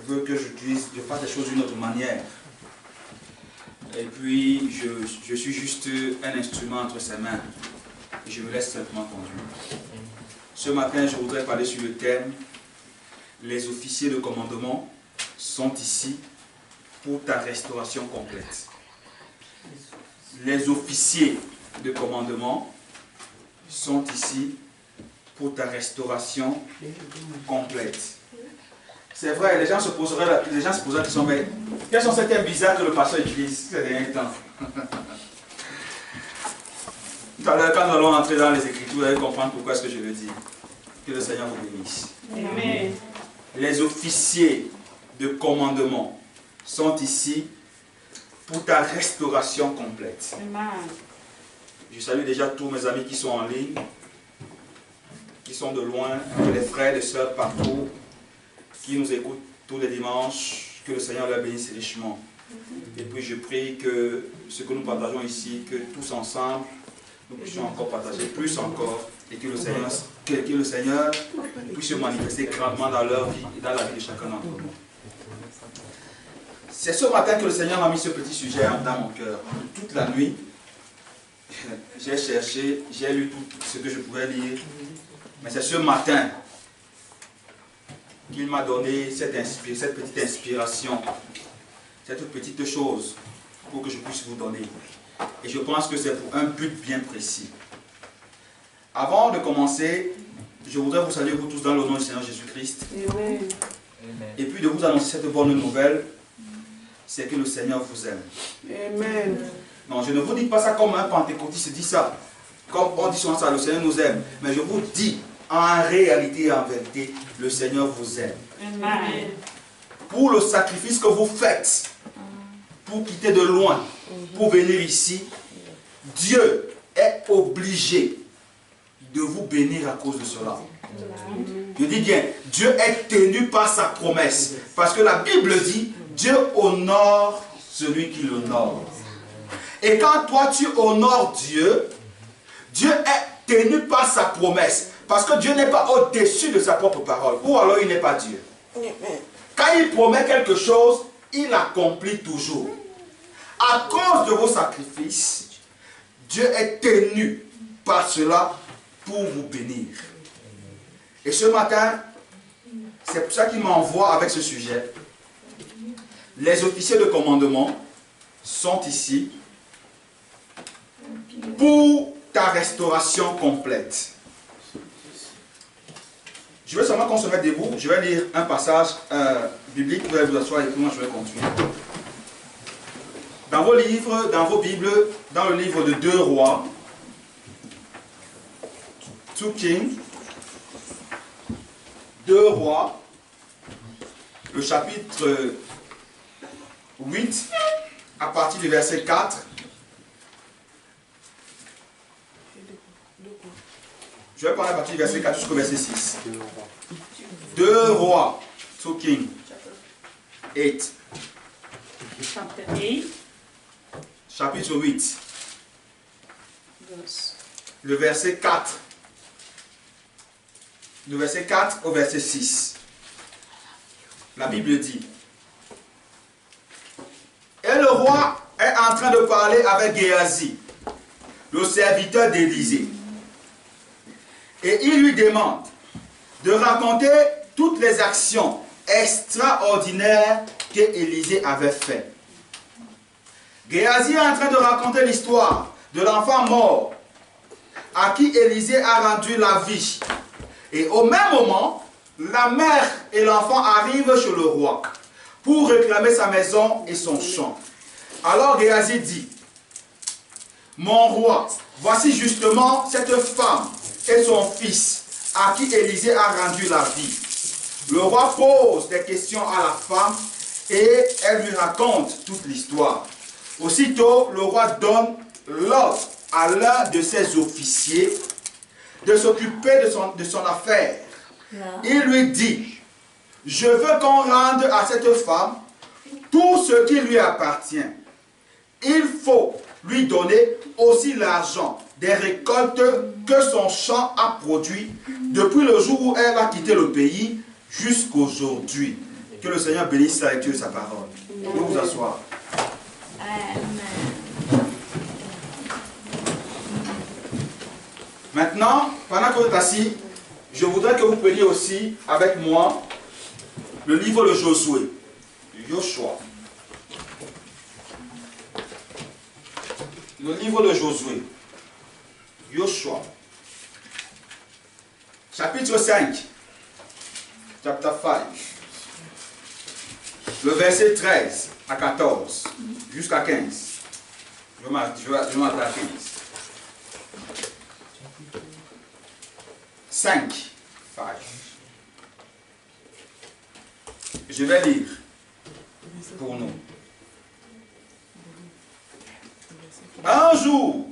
veut que je fasse les choses d'une autre manière. Et puis, je suis juste un instrument entre ses mains. Et je me laisse simplement conduire. Ce matin, je voudrais parler sur le thème « Les officiers de commandement sont ici pour ta restauration complète ». Les officiers de commandement sont ici pour ta restauration complète. C'est vrai, les gens se poseraient la question, mais quels sont ces thèmes bizarres que le pasteur utilise ces derniers temps? Tout à l'heure, quand nous allons entrer dans les Écritures, vous allez comprendre pourquoi est-ce que je le dis. Que le Seigneur vous bénisse. Amen. Les officiers de commandement sont ici pour ta restauration complète. Amen. Je salue déjà tous mes amis qui sont en ligne, qui sont de loin, les frères et sœurs partout, qui nous écoutent tous les dimanches, que le Seigneur leur bénisse richement. Et puis je prie que ce que nous partageons ici, que tous ensemble, nous puissions encore partager plus encore, et que le Seigneur puisse se manifester grandement dans leur vie et dans la vie de chacun d'entre nous. C'est ce matin que le Seigneur m'a mis ce petit sujet dans mon cœur. Toute la nuit, j'ai cherché, j'ai lu tout ce que je pouvais lire, mais c'est ce matin qu'il m'a donné cette petite inspiration, cette petite chose pour que je puisse vous donner. Et je pense que c'est pour un but bien précis. Avant de commencer, je voudrais vous saluer vous tous dans le nom du Seigneur Jésus-Christ. Et puis de vous annoncer cette bonne nouvelle, c'est que le Seigneur vous aime. Amen. Non, je ne vous dis pas ça comme un pentecôtiste dit ça. Comme on dit souvent ça, le Seigneur nous aime. Mais je vous dis, en réalité et en vérité, le Seigneur vous aime. Amen. Pour le sacrifice que vous faites, pour quitter de loin, pour venir ici, Dieu est obligé de vous bénir à cause de cela. Je dis bien, Dieu est tenu par sa promesse. Parce que la Bible dit, Dieu honore celui qui l'honore. Et quand toi tu honores Dieu, Dieu est tenu par sa promesse. Parce que Dieu n'est pas au-dessus de sa propre parole. Ou alors il n'est pas Dieu. Quand il promet quelque chose, il accomplit toujours. À cause de vos sacrifices, Dieu est tenu par cela pour vous bénir. Et ce matin, c'est pour ça qu'il m'envoie avec ce sujet. Les officiers de commandement sont ici pour ta restauration complète. Je veux seulement qu'on se mette debout. Je vais lire un passage biblique. Vous allez vous asseoir et puis moi je vais continuer. Dans vos livres, dans vos Bibles, dans le livre de 2 Rois, 2 Kings, 2 Rois, le chapitre 8, à partir du verset 4. Je vais parler à partir du verset 4 jusqu'au verset 6. 2 Rois, 2 Kings, 8. Chapitre 8. Le verset 4. Du verset 4 au verset 6. La Bible dit: Et le roi est en train de parler avec Géasi, le serviteur d'Élisée. Et il lui demande de raconter toutes les actions extraordinaires qu'Élisée avait faites. Géasi est en train de raconter l'histoire de l'enfant mort à qui Élisée a rendu la vie. Et au même moment, la mère et l'enfant arrivent chez le roi pour réclamer sa maison et son champ. Alors Géasi dit: Mon roi, voici justement cette femme et son fils à qui Élisée a rendu la vie. Le roi pose des questions à la femme et elle lui raconte toute l'histoire. Aussitôt, le roi donne l'ordre à l'un de ses officiers de s'occuper de son affaire. Il lui dit: Je veux qu'on rende à cette femme tout ce qui lui appartient. Il faut lui donner aussi l'argent des récoltes que son champ a produit depuis le jour où elle a quitté le pays jusqu'aujourd'hui. Que le Seigneur bénisse la lecture de sa parole. Vous vous asseoir. Maintenant, pendant que vous êtes assis, je voudrais que vous preniez aussi avec moi le livre de Josué. Joshua. Le livre de Josué. Joshua. Chapitre 5. Chapter 5. Le verset 13 à 14 jusqu'à 15. Je vais m'arrêter à 15. 5. Je vais lire pour nous. Un jour,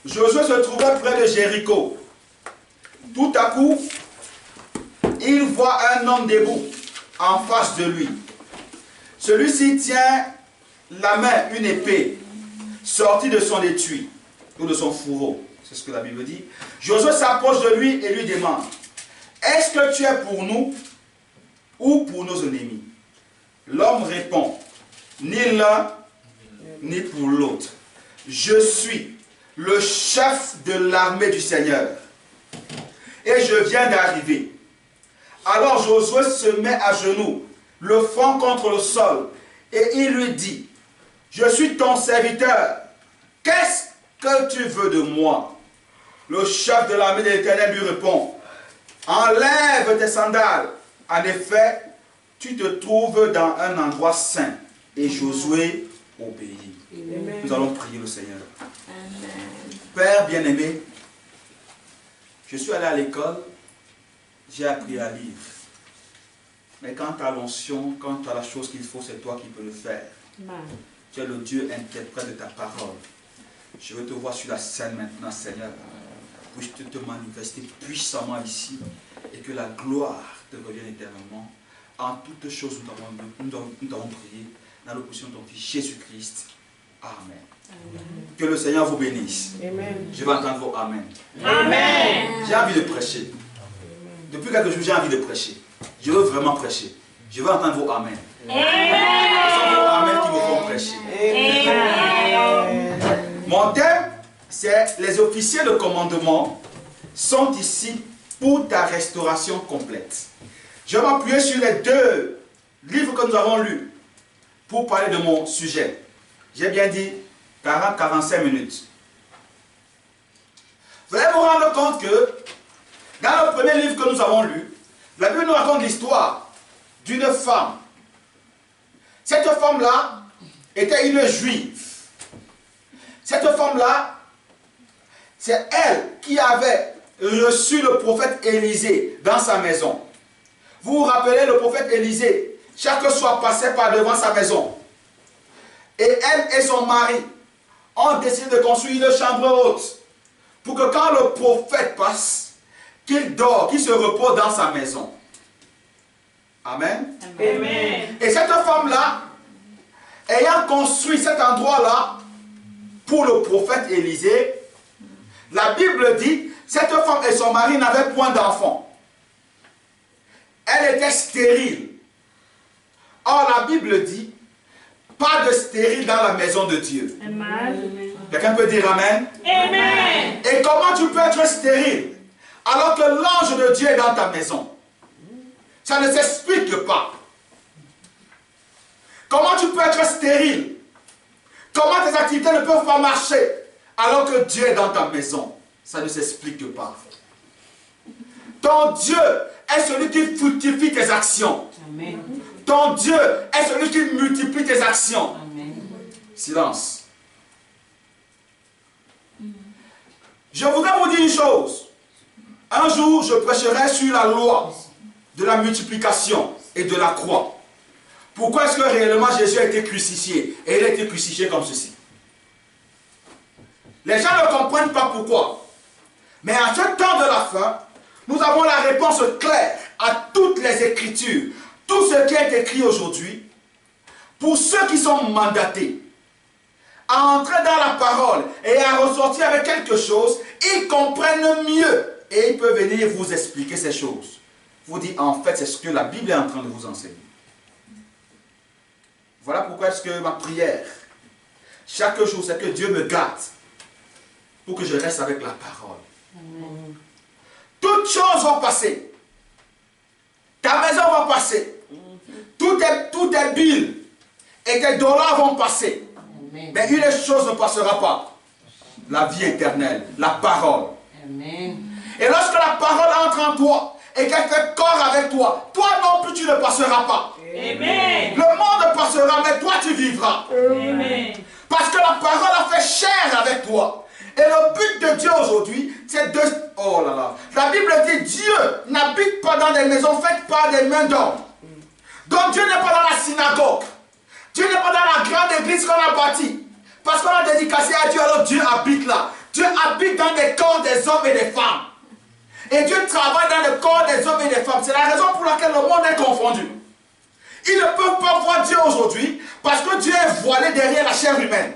Josué se trouvait près de Jéricho. Tout à coup, il voit un homme debout en face de lui. Celui-ci tient la main une épée sortie de son étui ou de son fourreau. C'est ce que la Bible dit. Josué s'approche de lui et lui demande: est-ce que tu es pour nous ou pour nos ennemis? L'homme répond: ni l'un ni pour l'autre. Je suis le chef de l'armée du Seigneur et je viens d'arriver. Alors Josué se met à genoux, le front contre le sol, et il lui dit: je suis ton serviteur. Qu'est-ce que tu veux de moi? Le chef de l'armée de l'Éternel lui répond: enlève tes sandales. En effet, tu te trouves dans un endroit saint. Et Josué obéit. Amen. Nous allons prier le Seigneur. Amen. Père bien-aimé, je suis allé à l'école, j'ai appris à lire. Mais quant à l'onction, quant à la chose qu'il faut, c'est toi qui peux le faire. Amen. Tu es le Dieu interprète de ta parole. Je veux te voir sur la scène maintenant, Seigneur. Puisse-tu te manifester puissamment ici et que la gloire te revienne éternellement. En toutes choses, nous t'avons prié dans l'opposition de ton Fils Jésus-Christ. Amen. Amen. Que le Seigneur vous bénisse. Amen. Je vais entendre vos Amen. Amen. J'ai envie de prêcher. Depuis quelques jours, j'ai envie de prêcher. Je veux vraiment prêcher. Je veux entendre vos Amen. Amen. Ce sont vos Amen qui me font prêcher. Amen. Mon thème, c'est les officiers de commandement sont ici pour ta restauration complète. Je vais m'appuyer sur les deux livres que nous avons lus pour parler de mon sujet. J'ai bien dit 40-45 minutes. Vous allez vous rendre compte que dans le premier livre que nous avons lu, la Bible nous raconte l'histoire d'une femme. Cette femme-là était une juive. Cette femme-là, c'est elle qui avait reçu le prophète Élisée dans sa maison. Vous vous rappelez, le prophète Élisée, chaque soir passait par devant sa maison. Et elle et son mari ont décidé de construire une chambre haute pour que quand le prophète passe, qu'il dort, qu'il se repose dans sa maison. Amen. Amen. Et cette femme-là, ayant construit cet endroit-là pour le prophète Élisée, la Bible dit, cette femme et son mari n'avaient point d'enfant. Elle était stérile. Or, la Bible dit, pas de stérile dans la maison de Dieu. Amen. Quelqu'un peut dire Amen? Amen. Et comment tu peux être stérile alors que l'ange de Dieu est dans ta maison? Ça ne s'explique pas. Comment tu peux être stérile? Comment tes activités ne peuvent pas marcher alors que Dieu est dans ta maison? Ça ne s'explique pas. Ton Dieu est celui qui fructifie tes actions. Amen. Ton Dieu est celui qui multiplie tes actions. Amen. Silence. Je voudrais vous dire une chose. Un jour, je prêcherai sur la loi de la multiplication et de la croix. Pourquoi est-ce que réellement Jésus a été crucifié? Et il a été crucifié comme ceci. Les gens ne comprennent pas pourquoi. Mais à ce temps de la fin, nous avons la réponse claire à toutes les Écritures. Tout ce qui est écrit aujourd'hui, pour ceux qui sont mandatés à entrer dans la parole et à ressortir avec quelque chose, ils comprennent mieux et ils peuvent venir vous expliquer ces choses. vous dit en fait c'est ce que la Bible est en train de vous enseigner. Voilà pourquoi est-ce que ma prière, chaque jour, c'est que Dieu me garde pour que je reste avec la parole. Amen. Toutes choses vont passer. Ta maison va passer. Tous tes billes et tes dollars vont passer. Amen. Mais une chose ne passera pas. La vie éternelle, la parole. Amen. Et lorsque la parole entre en toi et qu'elle fait corps avec toi, toi non plus tu ne passeras pas. Amen. Le monde passera, mais toi tu vivras. Amen. Parce que la parole a fait chair avec toi. Et le but de Dieu aujourd'hui, c'est de... Oh là là. La Bible dit, Dieu n'habite pas dans des maisons faites par des mains d'hommes. Donc Dieu n'est pas dans la synagogue. Dieu n'est pas dans la grande église qu'on a bâtie. Parce qu'on a dédicacé à Dieu, alors Dieu habite là. Dieu habite dans les corps des hommes et des femmes. Et Dieu travaille dans le corps des hommes et des femmes. C'est la raison pour laquelle le monde est confondu. Ils ne peuvent pas voir Dieu aujourd'hui parce que Dieu est voilé derrière la chair humaine.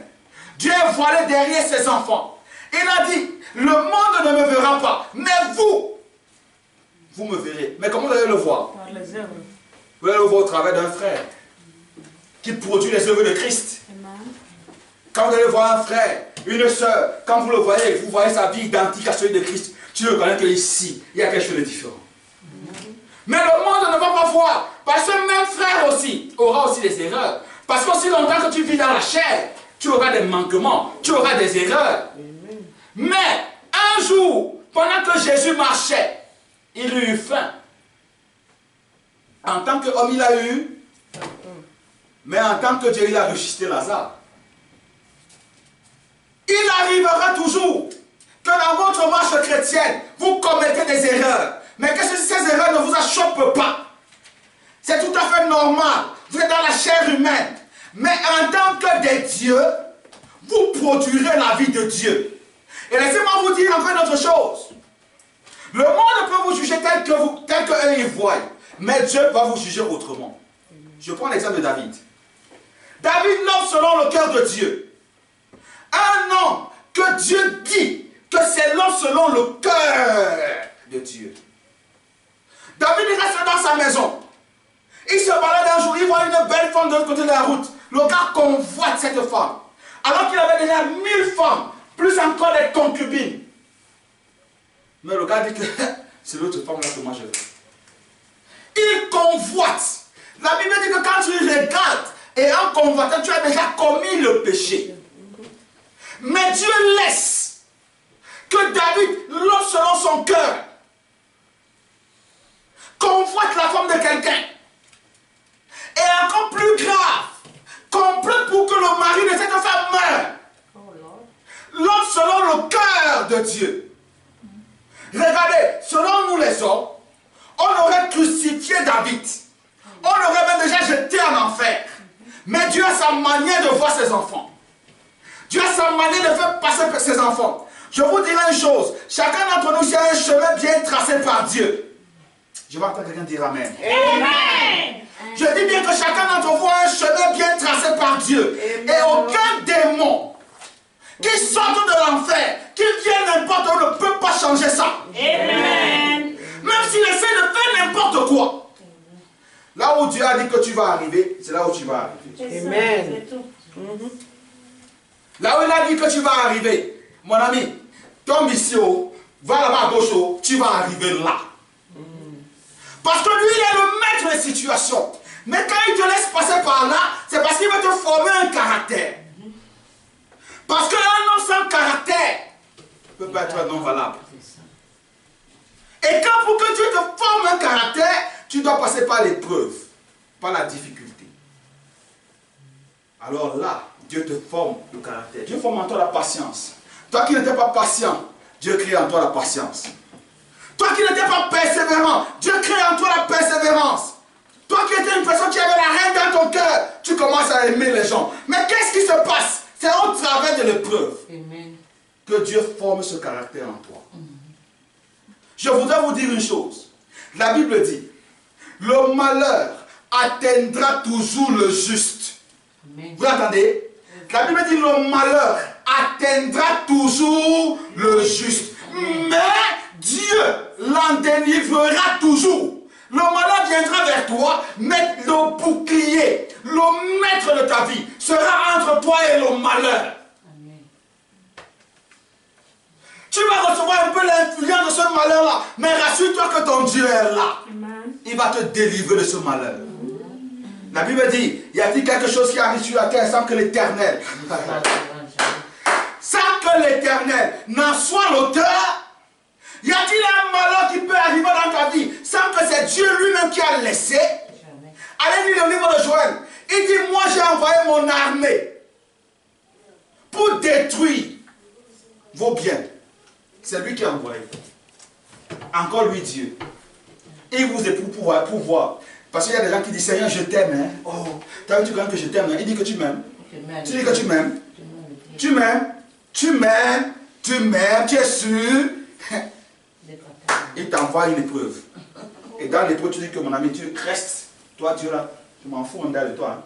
Dieu est voilé derrière ses enfants. Il a dit, le monde ne me verra pas, mais vous me verrez. Mais comment vous allez le voir? Par les œuvres. Vous allez le voir au travers d'un frère qui produit les œuvres de Christ. Quand vous allez voir un frère, une soeur, quand vous le voyez, vous voyez sa vie identique à celui de Christ, tu reconnais qu'ici, il y a quelque chose de différent. Mais le monde ne va pas voir, parce que même frère aussi aura aussi des erreurs. Parce qu'aussi longtemps que tu vis dans la chair, tu auras des manquements, tu auras des erreurs. Mais un jour, pendant que Jésus marchait, il eut faim. En tant qu'homme, il a eu, mais en tant que Dieu, il a ressuscité Lazare. Il arrivera toujours que dans votre marche chrétienne, vous commettez des erreurs. Mais que ces erreurs ne vous achoppent pas. C'est tout à fait normal. Vous êtes dans la chair humaine. Mais en tant que des dieux, vous produirez la vie de Dieu. Et laissez-moi vous dire encore une autre chose. Le monde peut vous juger tel que eux ils voient. Mais Dieu va vous juger autrement. Je prends l'exemple de David. David, l'homme selon le cœur de Dieu. Un homme que Dieu dit que c'est l'homme selon le cœur de Dieu. David il reste dans sa maison. Il se balade un jour, il voit une belle femme de l'autre côté de la route. Le gars convoite cette femme. Alors qu'il avait déjà 1000 femmes, plus encore des concubines. Mais le gars dit que c'est l'autre femme là que moi je veux. Il convoite. La Bible dit que quand tu regardes et en convoitant, tu as déjà commis le péché. Mais Dieu laisse que David, l'homme selon son cœur, convoite la femme de quelqu'un. Et encore plus grave, complète pour que le mari de cette femme meure. L'homme selon le cœur de Dieu. Regardez, selon nous les hommes, on aurait crucifié David. On l'aurait même déjà jeté en enfer. Mais Dieu a sa manière de voir ses enfants. Dieu a sa manière de faire passer ses enfants. Je vous dirai une chose. Chacun d'entre nous, c'est un chemin bien tracé par Dieu. Je vais entendre quelqu'un dire Amen. Amen. Je dis bien que chacun d'entre vous a un chemin bien tracé par Dieu. Amen. Et aucun démon qui sorte de l'enfer, qui vienne n'importe où, ne peut pas changer ça. Amen. Même s'il essaie de faire n'importe quoi. Là où Dieu a dit que tu vas arriver, c'est là où tu vas arriver. Amen. Là où il a dit que tu vas arriver, mon ami, tombe ici, va là-bas à gauche, tu vas arriver là. Parce que lui, il est le maître des situations. Mais quand il te laisse passer par là, c'est parce qu'il veut te former un caractère. Parce qu'un homme sans caractère ne peut pas être un homme valable. Et quand pour que Dieu te forme un caractère, tu dois passer par l'épreuve, par la difficulté. Alors là, Dieu te forme le caractère. Dieu forme en toi la patience. Toi qui n'étais pas patient, Dieu crée en toi la patience. Toi qui n'étais pas persévérant, Dieu crée en toi la persévérance. Toi qui étais une personne qui avait la haine dans ton cœur, tu commences à aimer les gens. Mais qu'est-ce qui se passe? C'est au travers de l'épreuve que Dieu forme ce caractère en toi. Je voudrais vous dire une chose. La Bible dit, le malheur atteindra toujours le juste. Amen. Vous entendez? La Bible dit, le malheur atteindra toujours le juste. Mais Dieu l'en délivrera toujours. Le malheur viendra vers toi, mais le bouclier, le maître de ta vie, sera entre toi et le malheur. Amen. Tu vas recevoir un peu l'influence de ce malheur-là, mais rassure-toi que ton Dieu est là. Amen. Il va te délivrer de ce malheur. La Bible dit, y a-t-il quelque chose qui arrive sur la terre sans que l'Éternel, n'en soit l'auteur? Y a-t-il un malheur qui peut arriver dans ta vie sans que c'est Dieu lui-même qui a laissé? Allez lire le livre de Joël. Il dit, moi j'ai envoyé mon armée pour détruire vos biens. C'est lui qui a envoyé. Encore lui Dieu. Il vous est pour voir. Parce qu'il y a des gens qui disent, Seigneur, je t'aime. Hein? Oh, t'as vu, tu connais que je t'aime. Hein? Il dit que tu m'aimes. Tu dis que tu m'aimes. Tu m'aimes. Tu m'aimes. Tu m'aimes. Tu es sûr. Il t'envoie une épreuve. Et dans l'épreuve, tu dis que mon ami, tu restes. Toi, Dieu là, je m'en fous en dedans de toi. Hein?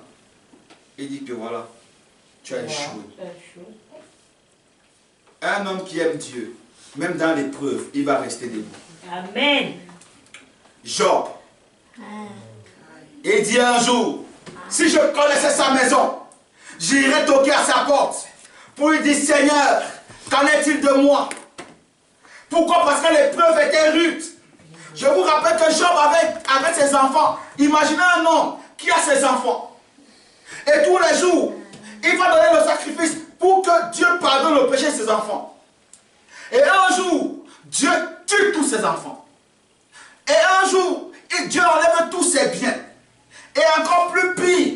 Il dit que voilà, tu as échoué. Un homme qui aime Dieu, même dans l'épreuve, il va rester debout. Amen. Job. Il dit un jour, si je connaissais sa maison, j'irais toquer à sa porte pour lui dire, Seigneur, qu'en est-il de moi? Pourquoi? Parce que l'épreuve était rude. Je vous rappelle que Job avec ses enfants, imaginez un homme qui a ses enfants. Et tous les jours, il va donner le sacrifice pour que Dieu pardonne le péché de ses enfants. Et un jour, Dieu tue tous ses enfants. Et un jour, Dieu enlève tous ses biens. Et encore plus pire,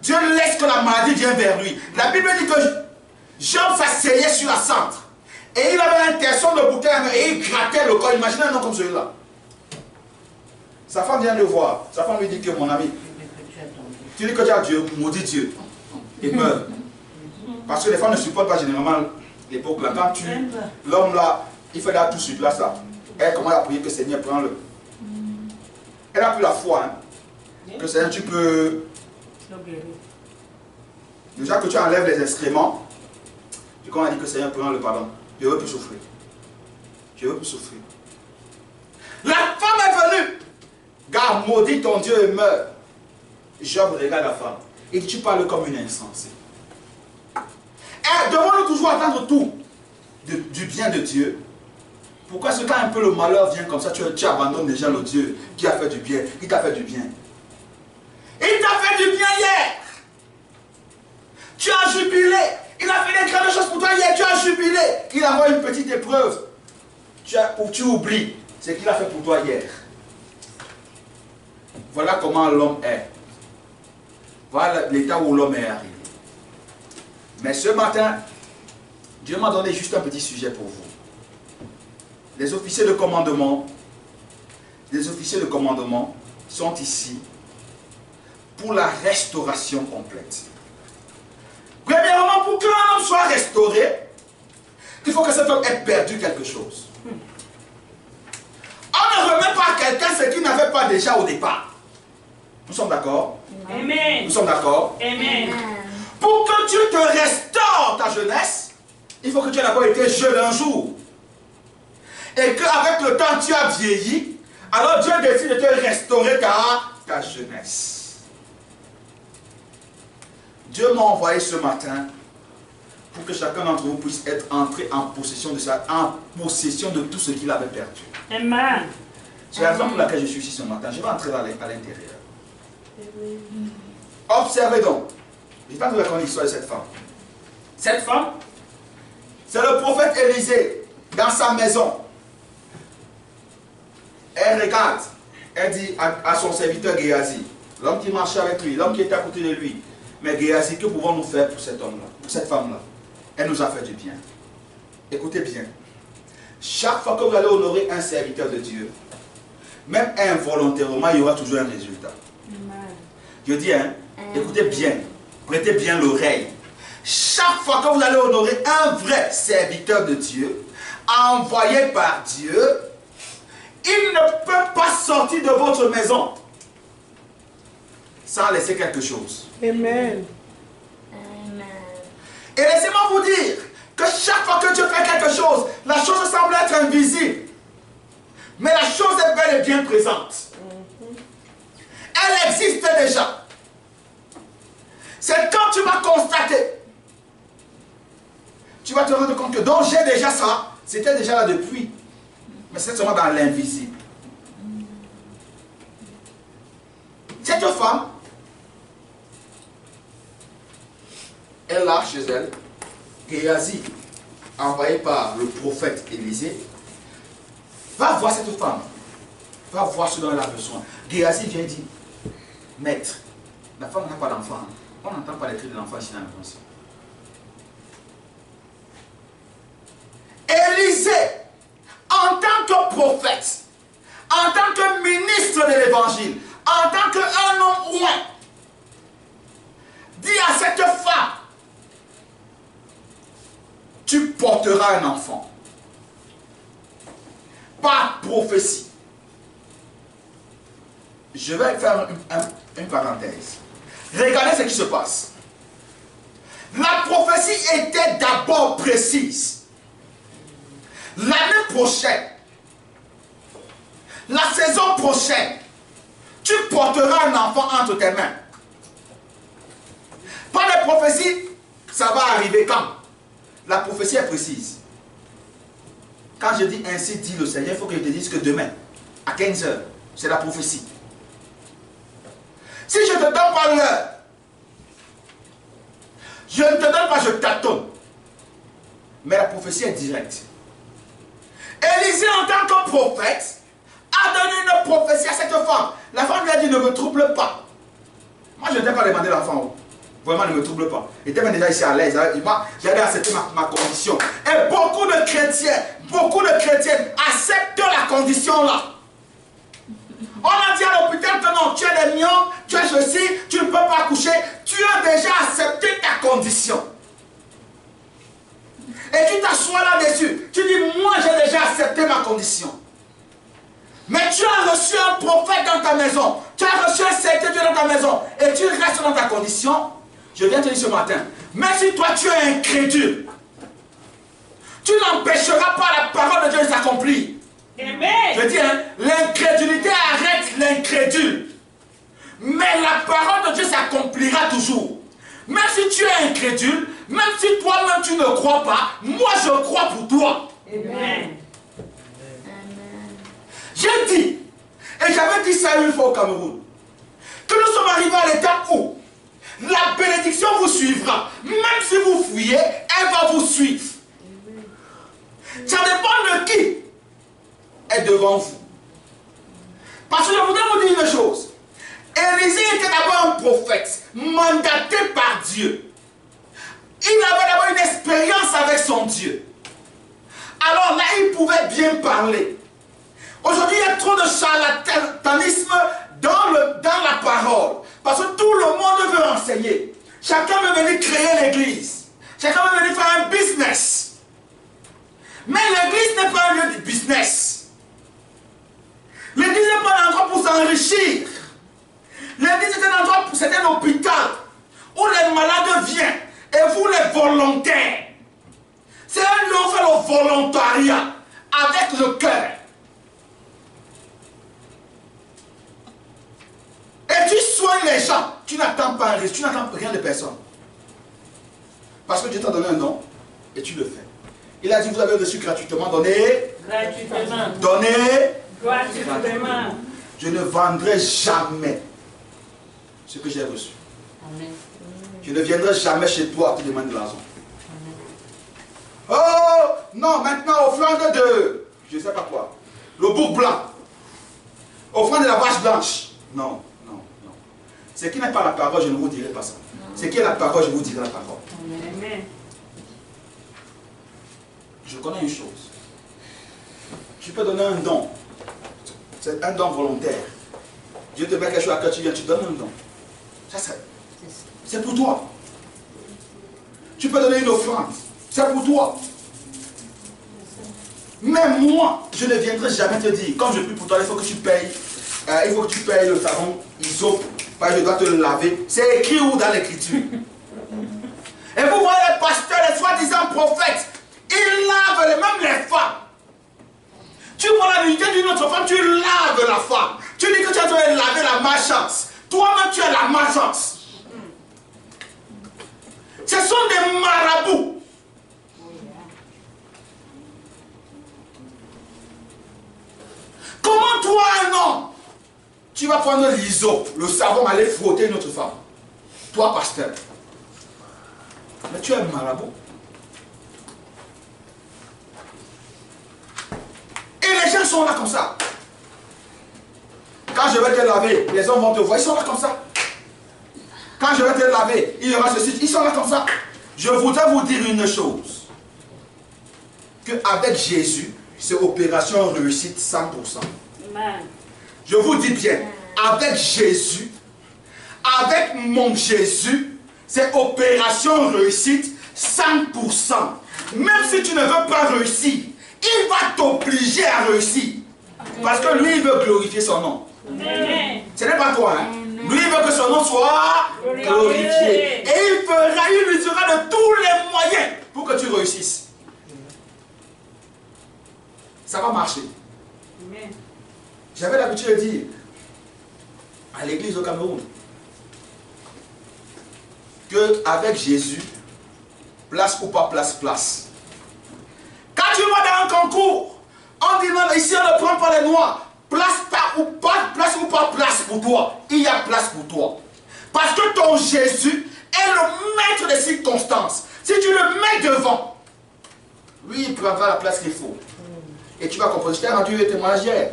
Dieu laisse que la maladie vienne vers lui. La Bible dit que Job s'asseyait sur la cendre. Et il avait l'intention de bouter un et il grattait le corps. Imaginez un homme comme celui-là. Sa femme vient le voir. Sa femme lui dit que mon ami, tu dis que tu as Dieu, maudit Dieu. Il meurt. Parce que les femmes ne supportent pas généralement l'époque là. Quand l'homme là, il fait là tout sur place là. Elle commence à prier que Seigneur prends-le. Elle a plus la foi. Hein. Que Seigneur, tu peux. Déjà que tu enlèves les excréments, tu commences à dire que Seigneur prends le pardon. Je ne veux plus souffrir. Je ne veux plus souffrir. La femme est venue. Gars, maudit ton Dieu et meurt. Job regarde la femme. Et tu parles comme une insensée. Et devons-nous toujours attendre tout du bien de Dieu? Pourquoi est-ce que quand un peu le malheur vient comme ça, tu abandonnes déjà le Dieu qui a fait du bien? Il t'a fait du bien. Il t'a fait du bien hier. Tu as jubilé. Il a fait des grandes choses pour toi hier. Tu as jubilé. Il a envoyé une petite épreuve. Tu oublies ce qu'il a fait pour toi hier. Voilà comment l'homme est. Voilà l'état où l'homme est arrivé. Mais ce matin, Dieu m'a donné juste un petit sujet pour vous. Les officiers de commandement sont ici pour la restauration complète. Premièrement, pour qu'un homme soit restauré, il faut que cet homme ait perdu quelque chose. On ne remet pas à quelqu'un ce qu'il n'avait pas déjà au départ. Nous sommes d'accord? Amen. Nous sommes d'accord? Amen. Pour que Dieu te restaure ta jeunesse, il faut que tu aies d'abord été jeune un jour. Et qu'avec le temps tu as vieilli, alors Dieu décide de te restaurer ta jeunesse. Dieu m'a envoyé ce matin pour que chacun d'entre vous puisse être entré en possession de tout ce qu'il avait perdu. Amen. C'est la raison pour laquelle je suis ici ce matin. Je vais entrer à l'intérieur. Observez donc. Je vais vous raconter l'histoire de cette femme. Cette femme, c'est le prophète Élisée dans sa maison. Elle regarde, elle dit à son serviteur Géasi, l'homme qui marchait avec lui, l'homme qui était à côté de lui, mais Géasi, que pouvons-nous faire pour cet homme-là, pour cette femme-là? Elle nous a fait du bien. Écoutez bien. Chaque fois que vous allez honorer un serviteur de Dieu, même involontairement, il y aura toujours un résultat. Je dis, hein, écoutez bien, prêtez bien l'oreille. Chaque fois que vous allez honorer un vrai serviteur de Dieu, envoyé par Dieu, il ne peut pas sortir de votre maison sans laisser quelque chose. Amen. Et laissez-moi vous dire que chaque fois que Dieu fait quelque chose, la chose semble être invisible. Mais la chose est bel et bien présente. existait déjà. C'est quand tu vas constater, tu vas te rendre compte que donc j'ai déjà ça, c'était déjà là depuis. Mais c'est seulement dans l'invisible. Cette femme, elle a chez elle, Géasi, envoyé par le prophète Élisée, va voir cette femme, va voir ce dont elle a besoin. Géasi vient dire, maître, la femme n'a pas d'enfant. On n'entend pas les cris de l'enfant ici dans la maison. Élisée, en tant que prophète, en tant que ministre de l'évangile, en tant qu'un homme oint, dit à cette femme, tu porteras un enfant. Par prophétie. Je vais faire une parenthèse. Regardez ce qui se passe. La prophétie était d'abord précise. L'année prochaine, la saison prochaine, tu porteras un enfant entre tes mains. Par les prophéties, ça va arriver quand? La prophétie est précise. Quand je dis ainsi dit le Seigneur, il faut que je te dise que demain, à 15 h, c'est la prophétie. Si je ne te donne pas l'heure, je ne te donne pas, je tâtonne. Mais la prophétie est directe. Élisée, en tant que prophète, a donné une prophétie à cette femme. La femme lui a dit, ne me trouble pas. Moi, je ne t'ai pas demandé l'enfant. Vraiment, ne me trouble pas. Il était même déjà ici à l'aise. J'allais accepter ma condition. Et beaucoup de chrétiennes acceptent la condition là. On a dit à l'hôpital que non, tu as des myomes, tu as ceci, tu ne peux pas accoucher. Tu as déjà accepté ta condition. Et tu t'assois là-dessus. Tu dis, moi j'ai déjà accepté ma condition. Mais tu as reçu un prophète dans ta maison. Tu as reçu un serviteur dans ta maison. Et tu restes dans ta condition. Je viens te dire ce matin. Même si toi tu es incrédule, tu n'empêcheras pas la parole de Dieu de s'accomplir. Amen. Je dis, hein, l'incrédulité arrête l'incrédule. Mais la parole de Dieu s'accomplira toujours. Même si tu es incrédule, même si toi-même tu ne crois pas, moi je crois pour toi. Amen. J'ai dit, et j'avais dit ça une fois au Cameroun, que nous sommes arrivés à l'étape où la bénédiction vous suivra. Même si vous fuyez, elle va vous suivre. Ça dépend de qui est devant vous. Parce que je voudrais vous dire une chose. Élisée était d'abord un prophète, mandaté par Dieu. Il avait d'abord une expérience avec son Dieu. Alors là, il pouvait bien parler. Aujourd'hui, il y a trop de charlatanisme dans la parole. Parce que tout le monde veut enseigner. Chacun veut venir créer l'église. Chacun veut venir faire un business. Mais l'église n'est pas un lieu de business. L'église n'est pas un endroit pour s'enrichir. L'église est un endroit, c'est un hôpital où les malades viennent et vous les volontaires. C'est un lieu où on fait le volontariat avec le cœur. Et tu soignes les gens, tu n'attends pas un risque, tu n'attends rien de personne. Parce que Dieu t'a donné un nom et tu le fais. Il a dit, vous avez reçu gratuitement, donnez. Gratuitement. Donnez. Gratuitement. Je ne vendrai jamais ce que j'ai reçu. Amen. Je ne viendrai jamais chez toi te demander de l'argent. Oh, non, maintenant, offrande de, je ne sais pas quoi, le bouc blanc, offrande de la vache blanche. Non, non, non. Ce qui n'est pas la parole, je ne vous dirai pas ça. Ce qui est la parole, je vous dirai la parole. Amen. Je connais une chose. Tu peux donner un don. C'est un don volontaire. Dieu te met quelque chose à cœur, tu viens, tu donnes un don. Ça, c'est pour toi. Tu peux donner une offrande. C'est pour toi. Mais moi, je ne viendrai jamais te dire, comme je prie pour toi, il faut que tu payes. Il faut que tu payes le savon, isope, parce que je dois te le laver. C'est écrit où dans l'écriture? Et vous voyez les pasteurs, les soi-disant prophètes, ils lavent même les femmes. Tu vois la nudité d'une autre femme, tu laves la femme. Tu dis que tu as besoin de laver la malchance. Toi-même, tu as la malchance. Ce sont des marabouts. Comment toi, un homme, tu vas prendre l'ISO, le savon, aller frotter une autre femme? Toi, pasteur. Mais tu es un marabout. Et les gens sont là comme ça. Quand je vais te laver, les hommes vont te voir, ils sont là comme ça. Quand je vais te laver, il y aura ceci, ils sont là comme ça. Je voudrais vous dire une chose. Qu'avec Jésus, c'est opération réussite 100%. Amen. Je vous dis bien, avec Jésus, avec mon Jésus, c'est opération réussite 100%. Même si tu ne veux pas réussir, il va t'obliger à réussir. Parce que lui, il veut glorifier son nom. Amen. Ce n'est pas toi, hein? Lui, il veut que son nom soit glorifié. Et il utilisera de tous les moyens pour que tu réussisses. Ça va marcher. Amen. J'avais l'habitude de dire à l'église au Cameroun qu'avec Jésus, place ou pas place, place. Quand tu vas dans un concours, on dit non, ici on ne prend pas les noirs. Place pas place pour toi. Il y a place pour toi. Parce que ton Jésus est le maître des circonstances. Si tu le mets devant, lui il prendra la place qu'il faut. Et tu vas composer. Je t'ai rendu le témoignage hier.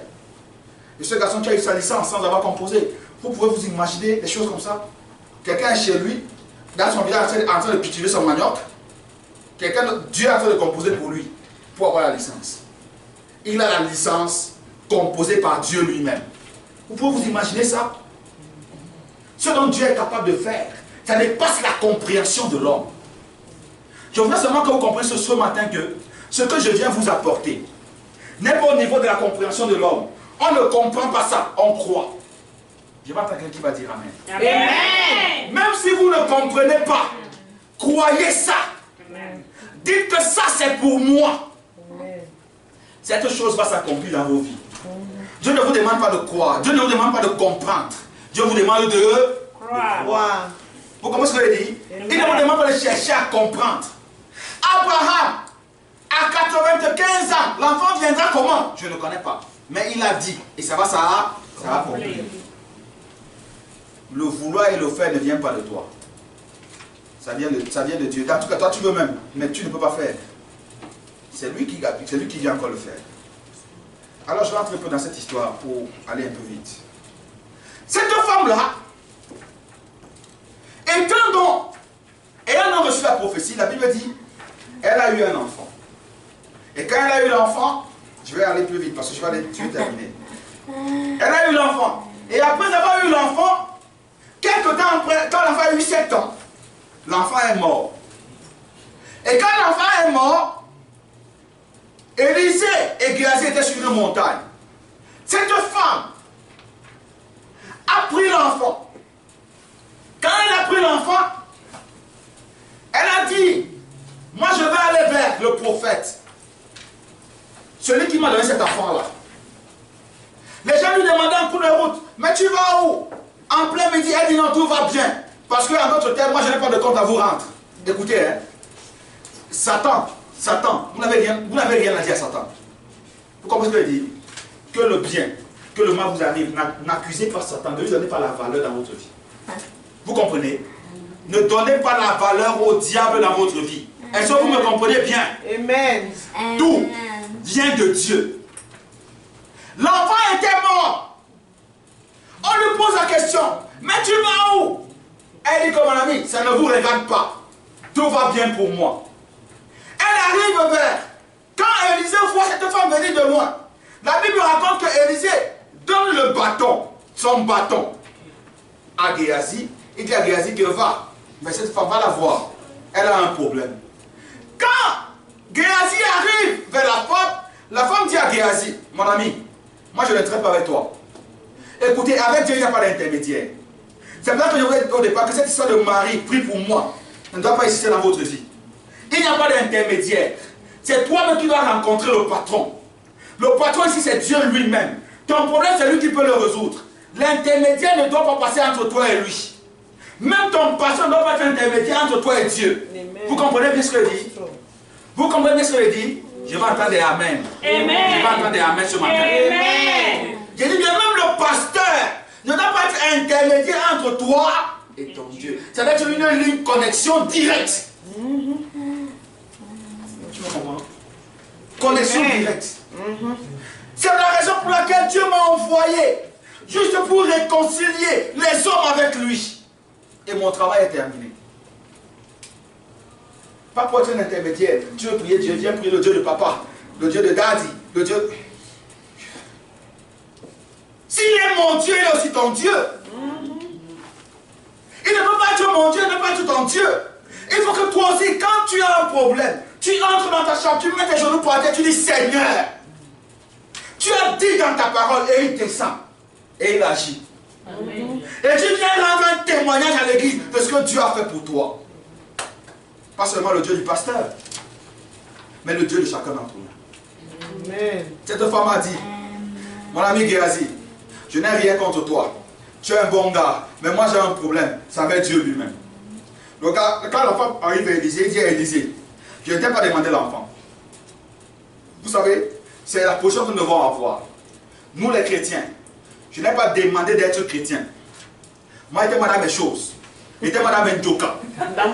Et ce garçon qui a eu sa licence sans avoir composé. Vous pouvez vous imaginer des choses comme ça. Quelqu'un est chez lui, dans son village en train de cultiver son manioc. Dieu est en train de composer pour lui, pour avoir la licence. Il a la licence composée par Dieu lui-même. Vous pouvez vous imaginer ça? Ce dont Dieu est capable de faire, ça dépasse la compréhension de l'homme. Je voudrais seulement que vous compreniez ce matin que ce que je viens vous apporter n'est pas au niveau de la compréhension de l'homme. On ne comprend pas ça, on croit. Je vais entendre quelqu'un qui va dire Amen. Amen. Même si vous ne comprenez pas, croyez ça. Amen. Dites que ça c'est pour moi. Amen. Cette chose va s'accomplir dans vos vies. Dieu ne vous demande pas de croire. Dieu ne vous demande pas de comprendre. Dieu vous demande de Croire. Vous comprenez ce que je dis? Il ne vous demande pas de chercher à comprendre. Abraham, à 95 ans, l'enfant viendra comment? Je ne connais pas. Mais il a dit. Et ça va accomplir. Le vouloir et le faire ne vient pas de toi. Ça vient de Dieu. En tout cas, toi tu veux même, mais tu ne peux pas faire. C'est lui qui vient encore le faire. Alors je vais entrer un peu dans cette histoire pour aller un peu vite. Cette femme-là, ayant reçu la prophétie, la Bible dit, elle a eu un enfant. Et quand elle a eu l'enfant, je vais aller plus vite parce que je vais terminer. Elle a eu l'enfant. Et après avoir eu l'enfant, quelque temps après, quand l'enfant a eu 7 ans, l'enfant est mort. Et quand l'enfant est mort, Élisée et Géasi étaient sur une montagne. Cette femme a pris l'enfant. Quand elle a pris l'enfant, elle a dit, moi je vais aller vers le prophète. Celui qui m'a donné cet enfant-là. Les gens lui demandaient en cours de route, mais tu vas où? En plein midi, elle dit non, tout va bien. Parce qu'en d'autres termes, moi je n'ai pas de compte à vous rendre. Écoutez, hein. Satan, vous n'avez rien à dire à Satan. Vous comprenez ce que je dis? Que le bien, que le mal vous arrive, n'accusez pas Satan, ne lui donnez pas la valeur dans votre vie. Vous comprenez? Ne donnez pas la valeur au diable dans votre vie. Est-ce que vous me comprenez bien? Amen. Tout vient de Dieu. L'enfant était mort. On lui pose la question, mais tu vas où? Elle dit comme mon ami, ça ne vous regarde pas. Tout va bien pour moi. Elle arrive vers. Quand Élisée voit cette femme venir de loin, la Bible raconte que Élisée donne le bâton, son bâton, à Géasi. Il dit à Géasi que va. Mais cette femme va la voir. Elle a un problème. Quand Géasi arrive vers la femme dit à Géasi, mon ami, moi je ne traite pas avec toi. Écoutez, avec Dieu il n'y a pas d'intermédiaire. C'est pour ça que je voulais dire au départ que cette histoire de mari pris pour moi ne doit pas exister dans votre vie. Il n'y a pas d'intermédiaire. C'est toi-même qui dois rencontrer le patron. Le patron ici c'est Dieu lui-même. Ton problème c'est lui qui peut le résoudre. L'intermédiaire ne doit pas passer entre toi et lui. Même ton pasteur ne doit pas être intermédiaire entre toi et Dieu. Amen. Vous comprenez bien ce que je dis? Vous comprenez bien ce que je dis? Je vais entendre des amen. Amen. Je vais entendre des amen ce matin. Amen. Je dis bien, même le pasteur ne doit pas être intermédiaire entre toi et ton Dieu. Ça doit être une ligne connexion directe. Tu comprends? Connexion directe. C'est la raison pour laquelle Dieu m'a envoyé. Juste pour réconcilier les hommes avec lui. Et mon travail est terminé. Pas pour être un intermédiaire. Tu veux prier Dieu, viens prier le Dieu de papa, le Dieu de daddy, le Dieu... S'il est mon Dieu, il est aussi ton Dieu. Il ne peut pas être mon Dieu, il ne peut pas être ton Dieu. Il faut que toi aussi, quand tu as un problème, tu entres dans ta chambre, tu mets tes genoux par terre, tu dis Seigneur, tu as dit dans ta parole et il descend. Et il agit. Amen. Et tu viens rendre un témoignage à l'église de ce que Dieu a fait pour toi. Pas seulement le Dieu du pasteur, mais le Dieu de chacun d'entre nous. Amen. Cette femme a dit, mon ami Géasi, je n'ai rien contre toi. Tu es un bon gars, mais moi j'ai un problème. C'est avec Dieu lui-même. Donc quand la femme arrive à Élisée, il dit à Élisée, je ne t'ai pas demandé l'enfant. Vous savez, c'est la position que nous devons avoir. Nous les chrétiens, je n'ai pas demandé d'être chrétien. Moi j'étais madame mes choses. J'étais madame Ndoka.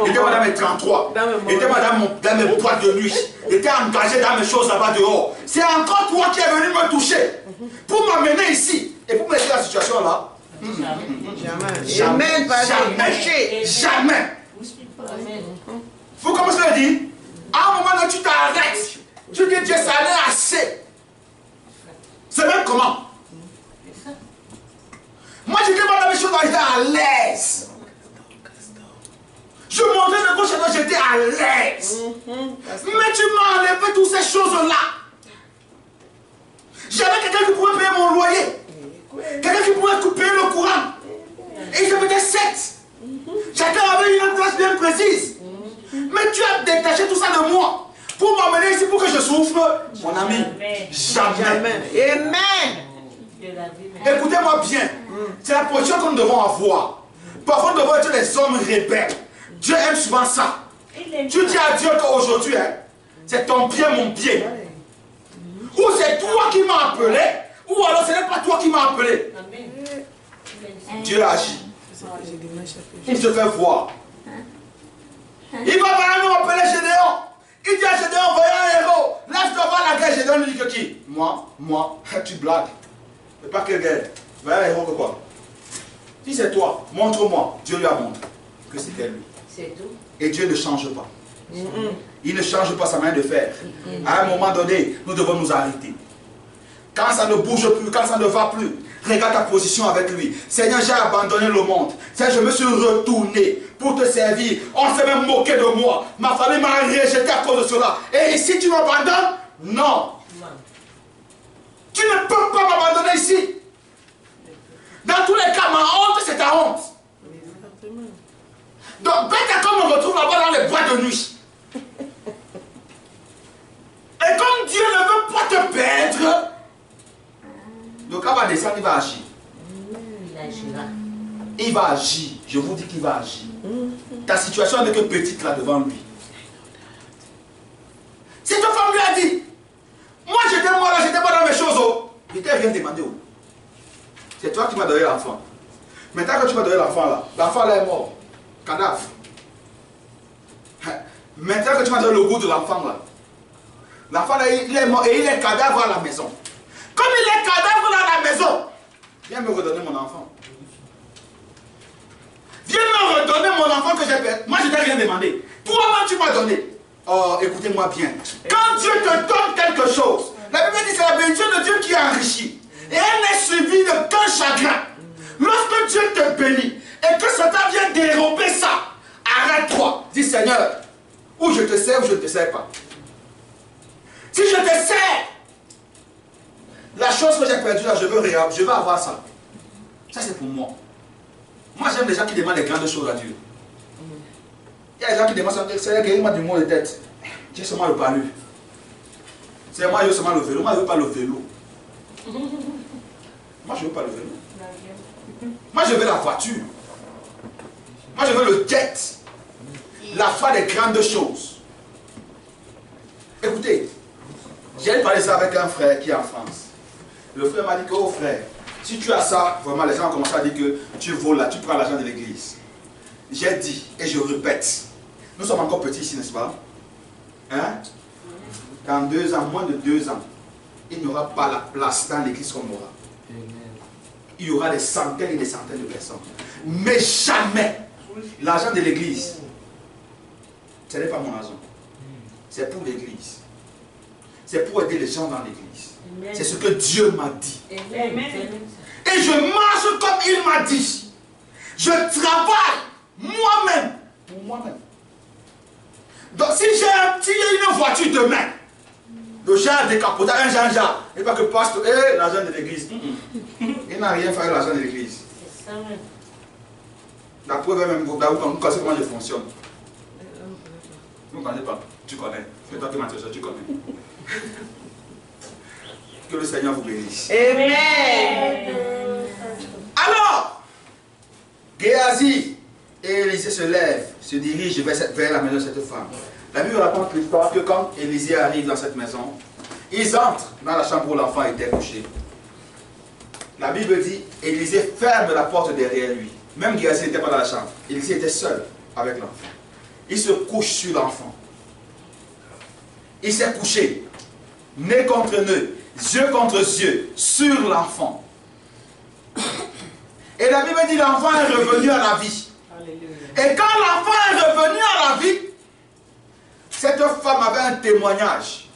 J'étais madame mes 33. J'étais madame dans mes boîtes de nuit. J'étais engagé dans mes choses là-bas dehors. C'est encore toi qui es venu me toucher. Pour m'amener ici. Et pour me laisser la situation là. Jamais. Jamais. Vous comprenez ce que je dis? À un moment donné, tu t'arrêtes. Tu dis Dieu, ça allait assez. C'est même comment? Moi, j'étais pas dans mes choses, j'étais à l'aise. Je montais de gauche à droite, j'étais à l'aise. Mais tu m'as enlevé toutes ces choses-là. J'avais quelqu'un qui pouvait payer mon loyer. Quelqu'un qui pouvait couper le courant. Et je mettais 7. Chacun avait une place bien précise. Mais tu as détaché tout ça de moi. Pour m'emmener ici pour que je souffre. Mon ami, jamais. Amen. Écoutez-moi bien. C'est la position que nous devons avoir. Parfois, nous devons être des hommes rebelles. Dieu aime souvent ça. Tu dis à Dieu qu'aujourd'hui, hein, c'est ton pied, mon pied. Ou c'est toi qui m'as appelé, ou alors ce n'est pas toi qui m'as appelé. Dieu agit. Il se fait voir. Il va nous appeler Gédéon. Il dit à Gédéon, voyons un héros. Lève-toi voir la guerre. Gédéon lui dit que qui? Moi, tu blagues. Mais pas quelle guerre. Voyons un héros que quoi? Si c'est toi, montre-moi. Dieu lui a montré que c'était lui. C'est tout. Et Dieu ne change pas. Il ne change pas sa manière de faire. À un moment donné, nous devons nous arrêter. Quand ça ne bouge plus, quand ça ne va plus, regarde ta position avec lui. Seigneur, j'ai abandonné le monde. Seigneur, je me suis retourné pour te servir. On s'est même moqué de moi. Ma famille m'a rejeté à cause de cela. Et ici, tu m'abandonnes? Non. Tu ne peux pas m'abandonner ici. Dans tous les cas, ma honte, c'est ta honte. Donc, bête comme on retrouve là-bas dans les boîtes de nuit. Et comme Dieu ne veut pas te perdre, donc quand il va descendre, il va agir. Il agira. Il va agir. Je vous dis qu'il va agir. Ta situation n'est que petite là devant lui. Cette femme lui a dit, moi j'étais pas dans mes choses. Oh. Je t'ai rien demandé. Oh. C'est toi qui m'as donné l'enfant. Maintenant que tu m'as donné l'enfant là, l'enfant là est mort. Cadavre. Maintenant que tu m'as donné le goût de l'enfant là, l'enfant là il est mort et il est cadavre à la maison. Comme il est cadavre à la maison, viens me redonner mon enfant. Viens me redonner mon enfant que j'ai perdu. Moi je t'ai rien demandé. Toi-même tu m'as donné. Oh, écoutez-moi bien. Quand Dieu te donne quelque chose, la Bible dit que c'est la bénédiction de Dieu qui enrichit. Et elle n'est suivie d'aucun chagrin. Lorsque Dieu te bénit et que Satan vient dérober ça, arrête-toi. Dis Seigneur, ou je te sers ou je ne te sers pas. Si je te sers, la chose que j'ai perdue là, je veux avoir ça. Ça c'est pour moi. Moi j'aime les gens qui demandent des grandes choses à Dieu. Il y a des gens qui demandent, Seigneur, guéris-moi du mot de tête. J'ai seulement le palu. C'est moi, je veux seulement le vélo. Moi je ne veux pas le vélo. Moi je ne veux pas le vélo. Moi, je veux la voiture. Moi, je veux le jet. La foi des grandes choses. Écoutez, j'ai parlé ça avec un frère qui est en France. Le frère m'a dit que, oh frère, si tu as ça, vraiment, les gens ont commencé à dire que tu voles là, tu prends l'argent de l'église. J'ai dit, et je répète, nous sommes encore petits ici, n'est-ce pas? Hein? Dans 2 ans, moins de 2 ans, il n'y aura pas la place dans l'église qu'on aura. Il y aura des centaines et des centaines de personnes. Mais jamais l'argent de l'église, ce n'est pas mon argent. C'est pour l'église. C'est pour aider les gens dans l'église. C'est ce que Dieu m'a dit. Amen. Et je marche comme il m'a dit. Je travaille moi-même. Pour moi-même. Donc si j'ai une voiture demain, le genre décapoté, un genre, et pas que pasteur, l'argent de l'église. Il n'a rien fait avec l'argent de l'église. C'est ça même. La preuve est même, vous connaissez comment je fonctionne. Vous ne connaissez pas, tu connais. C'est toi qui m'as dit ça, tu connais. Que le Seigneur vous bénisse. Amen. Alors, Géasi et Élisée se lèvent, se dirigent vers la maison de cette femme. La Bible raconte l'histoire que quand Élisée arrive dans cette maison, ils entrent dans la chambre où l'enfant était couché. La Bible dit, Élisée ferme la porte derrière lui. Même Géasi n'était pas dans la chambre. Élisée était seul avec l'enfant. Il se couche sur l'enfant. Il s'est couché, nez contre nez, yeux contre yeux, sur l'enfant. Et la Bible dit l'enfant est revenu à la vie. Et quand l'enfant est revenu à la vie, cette femme avait un témoignage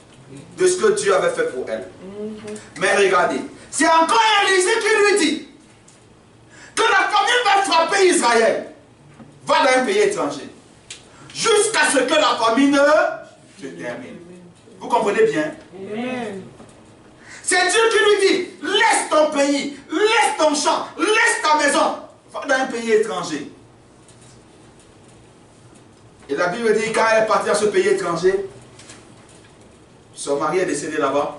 de ce que Dieu avait fait pour elle. Mais regardez, c'est encore Élisée qui lui dit que la famine va frapper Israël, va dans un pays étranger, jusqu'à ce que la famine se termine. Vous comprenez bien? Amen. C'est Dieu qui lui dit, laisse ton pays, laisse ton champ, laisse ta maison, va dans un pays étranger. Et la Bible dit, quand elle est partie dans ce pays étranger, son mari est décédé là-bas.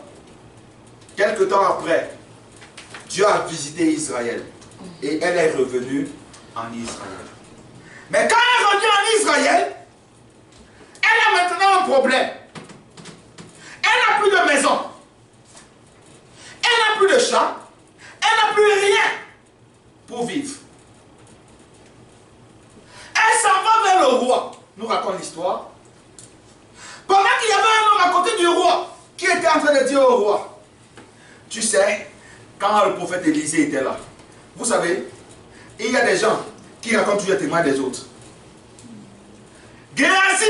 Quelque temps après, Dieu a visité Israël. Et elle est revenue en Israël. Mais quand elle est revenue en Israël, elle a maintenant un problème. Elle n'a plus de maison. Elle n'a plus de champ. Elle n'a plus rien pour vivre. Elle s'en va vers le roi. Nous raconte l'histoire. Pendant qu'il y avait un homme à côté du roi qui était en train de dire au roi, tu sais, quand le prophète Élisée était là, vous savez, il y a des gens qui racontent toujours les témoins des autres. Géasi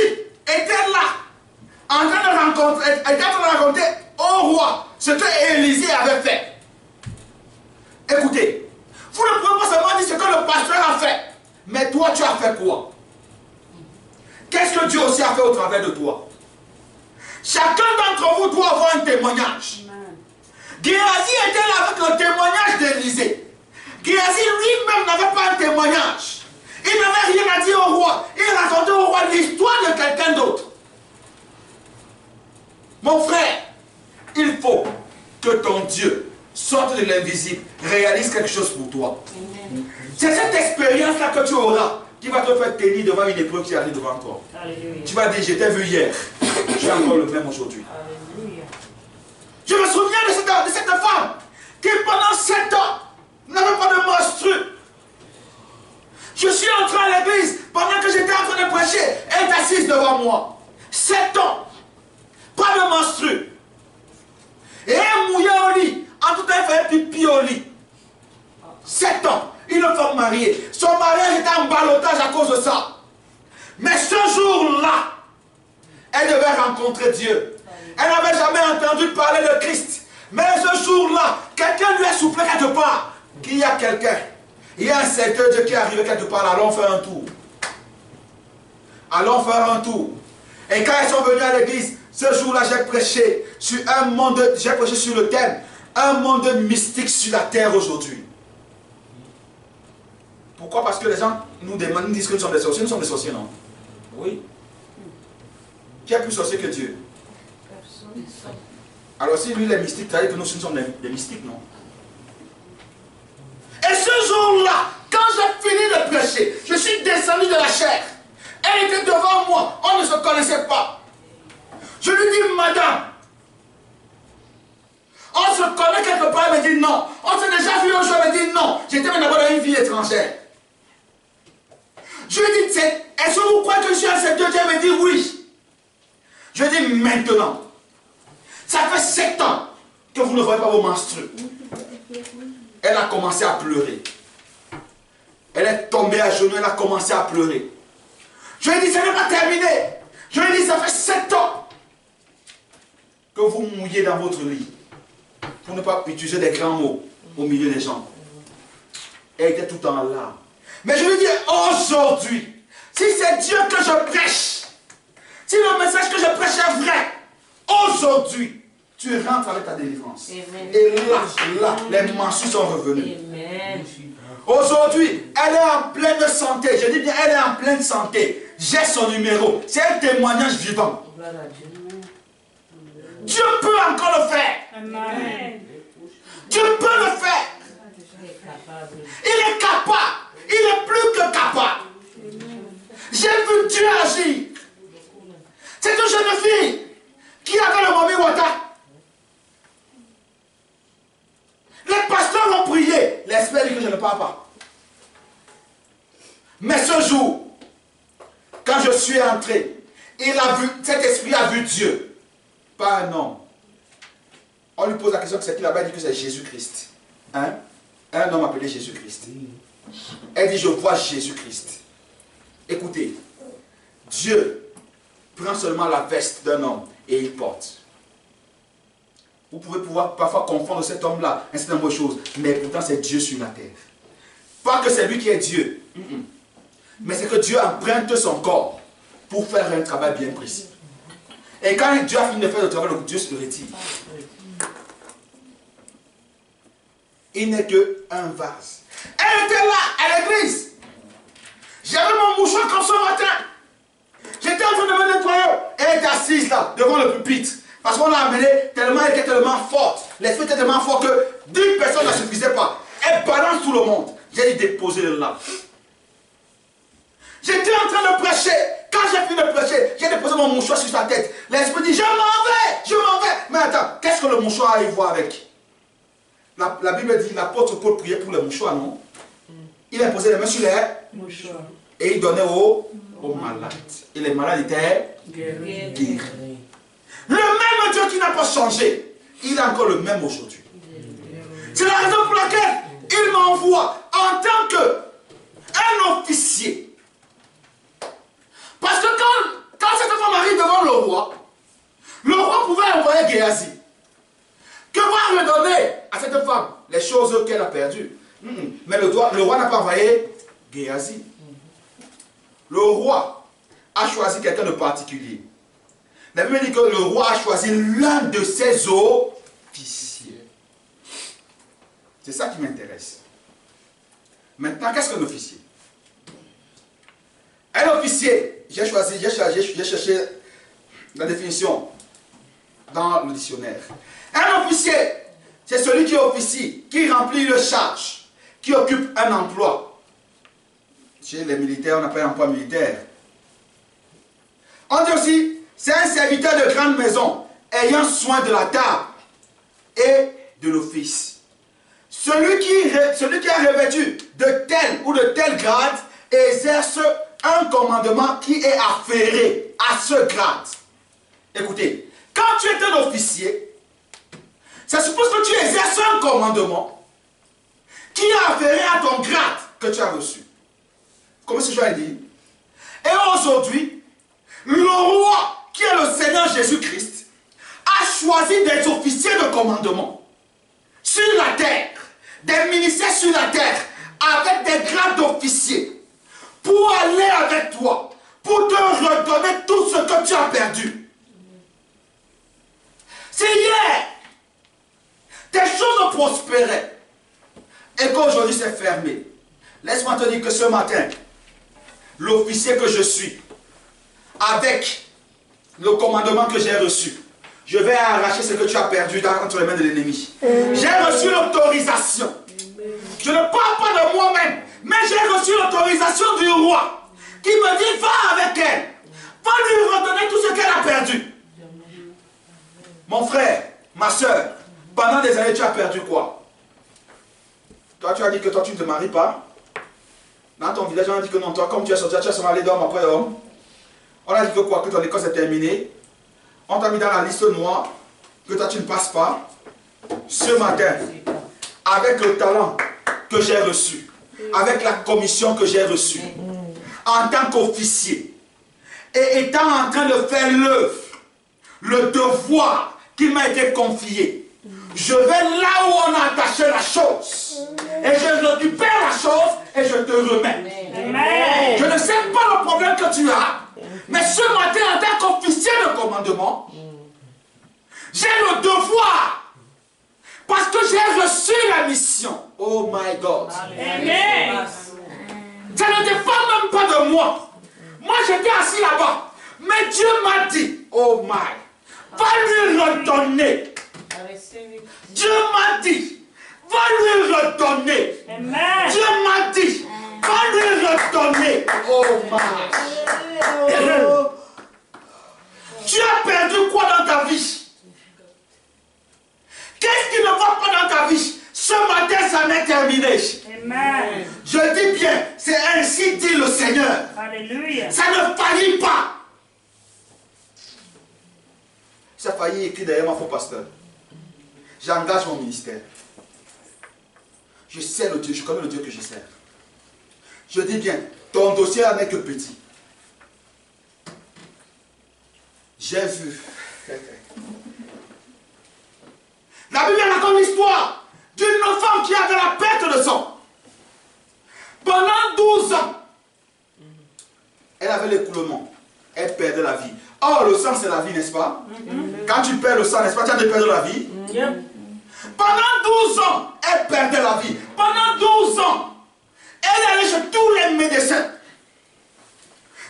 était là, en train de raconter au roi ce que Élisée avait fait. Écoutez, vous ne pouvez pas seulement dire ce que le pasteur a fait, mais toi tu as fait quoi? Qu'est-ce que Dieu aussi a fait au travers de toi? Chacun d'entre vous doit avoir un témoignage. Géasi était là avec le témoignage d'Élisée. Géasi lui-même n'avait pas un témoignage. Il n'avait rien à dire au roi. Il racontait au roi l'histoire de quelqu'un d'autre. Mon frère, il faut que ton Dieu sorte de l'invisible, réalise quelque chose pour toi. C'est cette expérience-là que tu auras qui va te faire tenir devant une épreuve qui arrive devant toi. Alléluia. Tu vas dire, je t'ai vu hier, je suis encore le même aujourd'hui. Je me souviens de cette femme qui pendant 7 ans n'avait pas de menstru. Je suis entré à l'église pendant que j'étais en train de prêcher, elle est assise devant moi. 7 ans, pas de menstru. Et elle mouillait au lit, en tout cas elle faisait pipi au lit. 7 ans. Une femme mariée. Son mariage était en ballottage à cause de ça. Mais ce jour-là, elle devait rencontrer Dieu. Elle n'avait jamais entendu parler de Christ. Mais ce jour-là, quelqu'un lui a soufflé quelque part qu'il y a quelqu'un. Il y a un secteur Dieu qui est arrivé quelque part. Allons faire un tour. Allons faire un tour. Et quand ils sont venus à l'église, ce jour-là, j'ai prêché sur un monde, j'ai prêché sur le thème, un monde mystique sur la terre aujourd'hui. Pourquoi? Parce que les gens nous demandent, nous disent que nous sommes des sorciers. Nous sommes des sorciers, non? Oui. Qui est plus sorcier que Dieu? Alors si lui il est mystique, ça veut dire que nous sommes des mystiques, non? Et Et ce jour-là, quand j'ai fini de prêcher, je suis descendu de la chaire. Elle était devant moi, on ne se connaissait pas. Je lui dis, madame, on se connaît quelque part, elle me dit non. On s'est déjà vu un jour, elle me dit non. J'étais même d'abord dans une vie étrangère. Je lui dis, est-ce que vous croyez que je suis un Seigneur? Elle me dit oui. Je lui dis maintenant, ça fait 7 ans que vous ne voyez pas vos menstrues. Elle a commencé à pleurer. Elle est tombée à genoux, elle a commencé à pleurer. Je lui ai dit, ça n'est pas terminé. Je lui ai dit, ça fait 7 ans que vous mouillez dans votre lit. Pour ne pas utiliser des grands mots au milieu des gens. Elle était tout en larmes. Mais je lui dis, aujourd'hui, si c'est Dieu que je prêche, si le message que je prêche est vrai, aujourd'hui, tu rentres avec ta délivrance. Amen. Et là, les mensues sont revenues. Aujourd'hui, elle est en pleine santé. Je dis bien, elle est en pleine santé. J'ai son numéro. C'est un témoignage vivant. Dieu peut encore le faire. Amen. Dieu peut le faire. Il est capable. Il est plus que capable. J'ai vu Dieu agir. C'est une jeune fille qui avait le Mami Wata. Les pasteurs ont prié. L'esprit dit que je ne parle pas. Mais ce jour, quand je suis entré, il a vu, cet esprit a vu Dieu. Pas un homme. On lui pose la question, c'est qui là-bas, il dit que c'est Jésus-Christ. Hein? Un homme appelé Jésus-Christ. Elle dit, je vois Jésus-Christ. Écoutez, Dieu prend seulement la veste d'un homme et il porte. Vous pouvez parfois confondre cet homme-là, un certain nombre de choses, mais pourtant c'est Dieu sur la terre. Pas que c'est lui qui est Dieu, mais c'est que Dieu emprunte son corps pour faire un travail bien précis. Et quand Dieu a fini de faire le travail, Dieu se retire. Il n'est qu'un vase. Elle était là, à l'église. J'avais mon mouchoir comme ce matin. J'étais en train de me nettoyer. Elle était assise là, devant le pupitre. Parce qu'on l'a amenée tellement, elle était tellement forte. L'esprit était tellement fort que 10 personnes ne suffisaient pas. Elle balance tout le monde. J'ai dit déposer le là. J'étais en train de prêcher. Quand j'ai fini de prêcher, j'ai déposé mon mouchoir sur sa tête. L'esprit dit, je m'en vais, je m'en vais. Mais attends, qu'est-ce que le mouchoir a à y voir avec? La Bible dit, l'apôtre Paul priait pour le mouchoir, non? Il imposait les mains sur les mouchoirs. Et il donnait aux malades. Et les malades étaient guéris. Le même Dieu qui n'a pas changé, il est encore le même aujourd'hui. C'est la raison pour laquelle il m'envoie en tant qu'un officier. Parce que quand cette femme arrive devant le roi pouvait envoyer Géasi. Que va redonner à cette femme les choses qu'elle a perdues. Mais le roi n'a pas envoyé Géasi. Le roi a choisi quelqu'un de particulier. La Bible dit que le roi a choisi l'un de ses officiers. C'est ça qui m'intéresse. Maintenant, qu'est-ce qu'un officier? Un officier, j'ai cherché la définition dans le dictionnaire. Un officier, c'est celui qui officie, qui remplit une charge, qui occupe un emploi. Chez les militaires, on appelle emploi militaire. On dit aussi, c'est un serviteur de grande maison, ayant soin de la table et de l'office. Celui qui est revêtu de tel ou de tel grade exerce un commandement qui est afféré à ce grade. Écoutez, quand tu es un officier, ça suppose que tu exerces un commandement qui est afféré à ton grade que tu as reçu. Comme ce jour dit. Et aujourd'hui, le roi, qui est le Seigneur Jésus-Christ, a choisi des officiers de commandement sur la terre, des ministères sur la terre, avec des grades d'officiers, pour aller avec toi, pour te redonner tout ce que tu as perdu. C'est hier, tes choses prospéraient, et qu'aujourd'hui c'est fermé. Laisse-moi te dire que ce matin, l'officier que je suis, avec le commandement que j'ai reçu, je vais arracher ce que tu as perdu entre les mains de l'ennemi. J'ai reçu l'autorisation. Je Je ne parle pas de moi-même, mais j'ai reçu l'autorisation du roi qui me dit, va avec elle. Va lui redonner tout ce qu'elle a perdu. Mon frère, ma soeur, pendant des années, tu as perdu quoi? Toi, tu as dit que toi, tu ne te maries pas. Dans ton village, on a dit que non, toi, comme tu es sorti, tu as seulement allé d'homme après homme. On a dit que quoi? Que ton école s'est terminée. On t'a mis dans la liste noire, que toi, tu ne passes pas. Ce matin, avec le talent que j'ai reçu, avec la commission que j'ai reçue, en tant qu'officier, et étant en train de faire l'œuvre, le devoir qui m'a été confié, je vais là où on a attaché la chose, et je récupère la chose, et je te remets. Amen. Je ne sais pas le problème que tu as, mais ce matin, en tant qu'officier de commandement, j'ai le devoir, parce que j'ai reçu la mission. Oh my God. Amen. Ça ne dépend même pas de moi. Moi, j'étais assis là-bas. Mais Dieu m'a dit, oh my, va lui redonner. Dieu m'a dit, va lui redonner. Amen. Dieu m'a dit, va lui redonner. Oh my. Tu as perdu quoi dans ta vie? Qu'est-ce qui ne va pas dans ta vie? Ce matin, ça m'est terminé. Amen. Je dis bien, c'est ainsi dit le Seigneur. Alléluia. Ça ne faillit pas. Ça faillit écrit derrière moi, faux pasteur. J'engage mon ministère. Je sais le Dieu, je connais le Dieu que je sers. Je dis bien, ton dossier là n'est que petit. J'ai vu. La Bible raconte l'histoire d'une femme qui avait la perte de sang. Pendant 12 ans, elle avait l'écoulement. Elle perdait la vie. Or, le sang, c'est la vie, n'est-ce pas? Quand tu perds le sang, n'est-ce pas, tu as de perdre la vie? Pendant 12 ans, elle perdait la vie. Pendant 12 ans, elle allait chez tous les médecins.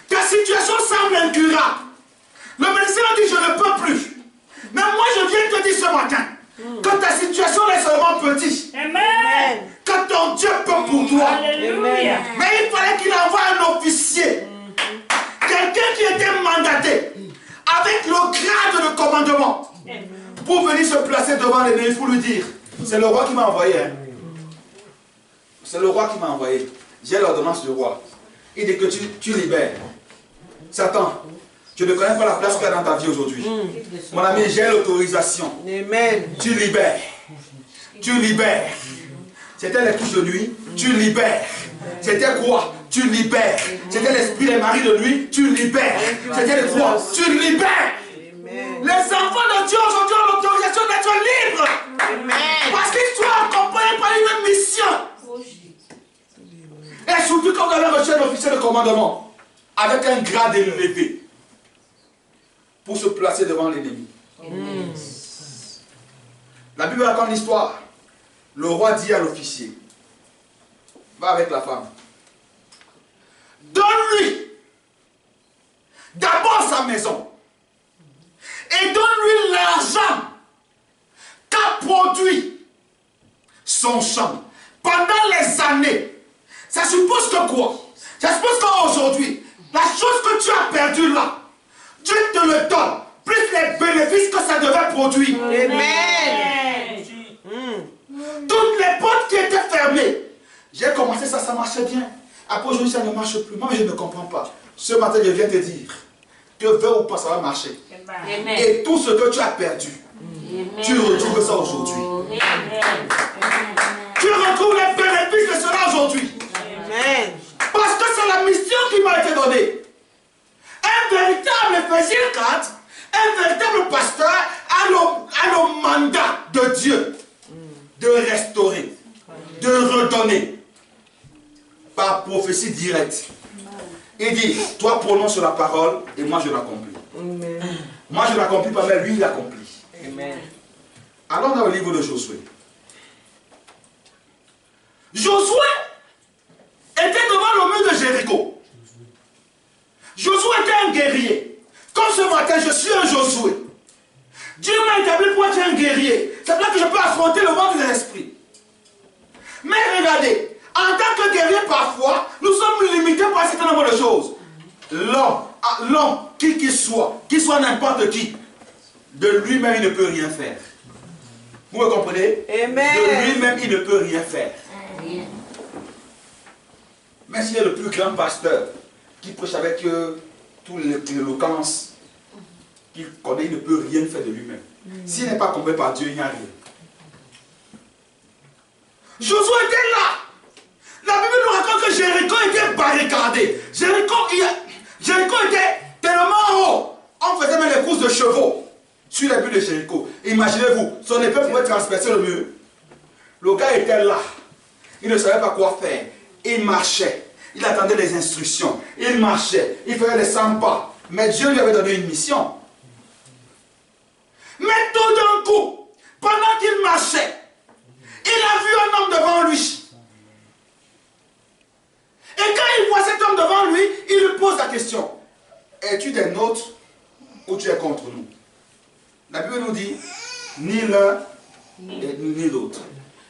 Ta situation semble incurable. Le médecin a dit, je ne peux plus. Mais moi, je viens te dire ce matin que ta situation est seulement petite. Amen. Que ton Dieu peut pour toi. Alléluia. Mais il fallait qu'il envoie un officier. Quelqu'un qui était mandaté avec le grade de commandement pour venir se placer devant l'ennemi pour lui dire, c'est le roi qui m'a envoyé. Hein. C'est le roi qui m'a envoyé. J'ai l'ordonnance du roi. Il dit que tu libères. Satan, tu ne connais pas la place qu'il y a dans ta vie aujourd'hui. Mon ami, j'ai l'autorisation. Amen. Tu libères. Tu libères. C'était les couches de nuit. Tu libères. C'était quoi? Tu libères. C'était l'esprit des maris de nuit. Tu libères. C'était les quoi? Tu libères. Les enfants de Dieu aujourd'hui ont l'autorisation d'être libres. Parce qu'ils sont accompagnés par une mission. Et surtout quand vous avez reçu un officier de commandement avec un grade élevé pour se placer devant l'ennemi. La Bible raconte l'histoire. Le roi dit à l'officier, va avec la femme. Donne-lui d'abord sa maison. Et donne-lui l'argent qu'a produit son champ pendant les années. Ça suppose que quoi? Ça suppose qu'aujourd'hui, la chose que tu as perdue là, Dieu te le donne, plus les bénéfices que ça devait produire. Amen. Toutes les portes qui étaient fermées. J'ai commencé ça, ça marchait bien. Après aujourd'hui, ça ne marche plus. Moi, je ne comprends pas. Ce matin, je viens te dire que veux ou pas, ça va marcher. Amen. Et tout ce que tu as perdu, tu retrouves ça aujourd'hui. Tu retrouves les bénéfices de cela aujourd'hui. Amen. Parce que c'est la mission qui m'a été donnée. Un véritable Éphésiens 4, un véritable pasteur a le mandat de Dieu de restaurer, de redonner par prophétie directe. Il dit, toi prononce la parole et moi je l'accomplis. Moi je l'accomplis pas, mais lui il l'accomplit. Allons dans le livre de Josué. Josué était devant le mur de Jéricho. Josué était un guerrier. Comme ce matin, je suis un Josué. Dieu m'a établi pour être un guerrier. C'est là que je peux affronter le monde de l'esprit. Mais regardez, en tant que guerrier, parfois, nous sommes limités par un certain nombre de choses. L'homme, qui qu'il soit n'importe qui, de lui-même, il ne peut rien faire. Vous me comprenez? Amen. De lui-même, il ne peut rien faire. Rien. Mais s'il est le plus grand pasteur, qui prêche avec toute l'éloquence qu'il connaît, il ne peut rien faire de lui-même. S'il n'est pas comblé par Dieu, il n'y a rien. Josué était là. La Bible nous raconte que Jéricho était barricadé. Jéricho était tellement haut. On faisait même les courses de chevaux sur les murs de Jéricho. Imaginez-vous, son épée pouvait transpercer le mur. Le gars était là. Il ne savait pas quoi faire. Il marchait. Il attendait les instructions. Il marchait. Il faisait les 100 pas. Mais Dieu lui avait donné une mission. Mais tout d'un coup, pendant qu'il marchait, il a vu un homme devant lui. Et quand il voit cet homme devant lui, il lui pose la question. Es-tu des nôtres ou tu es contre nous? La Bible nous dit, ni l'un ni l'autre.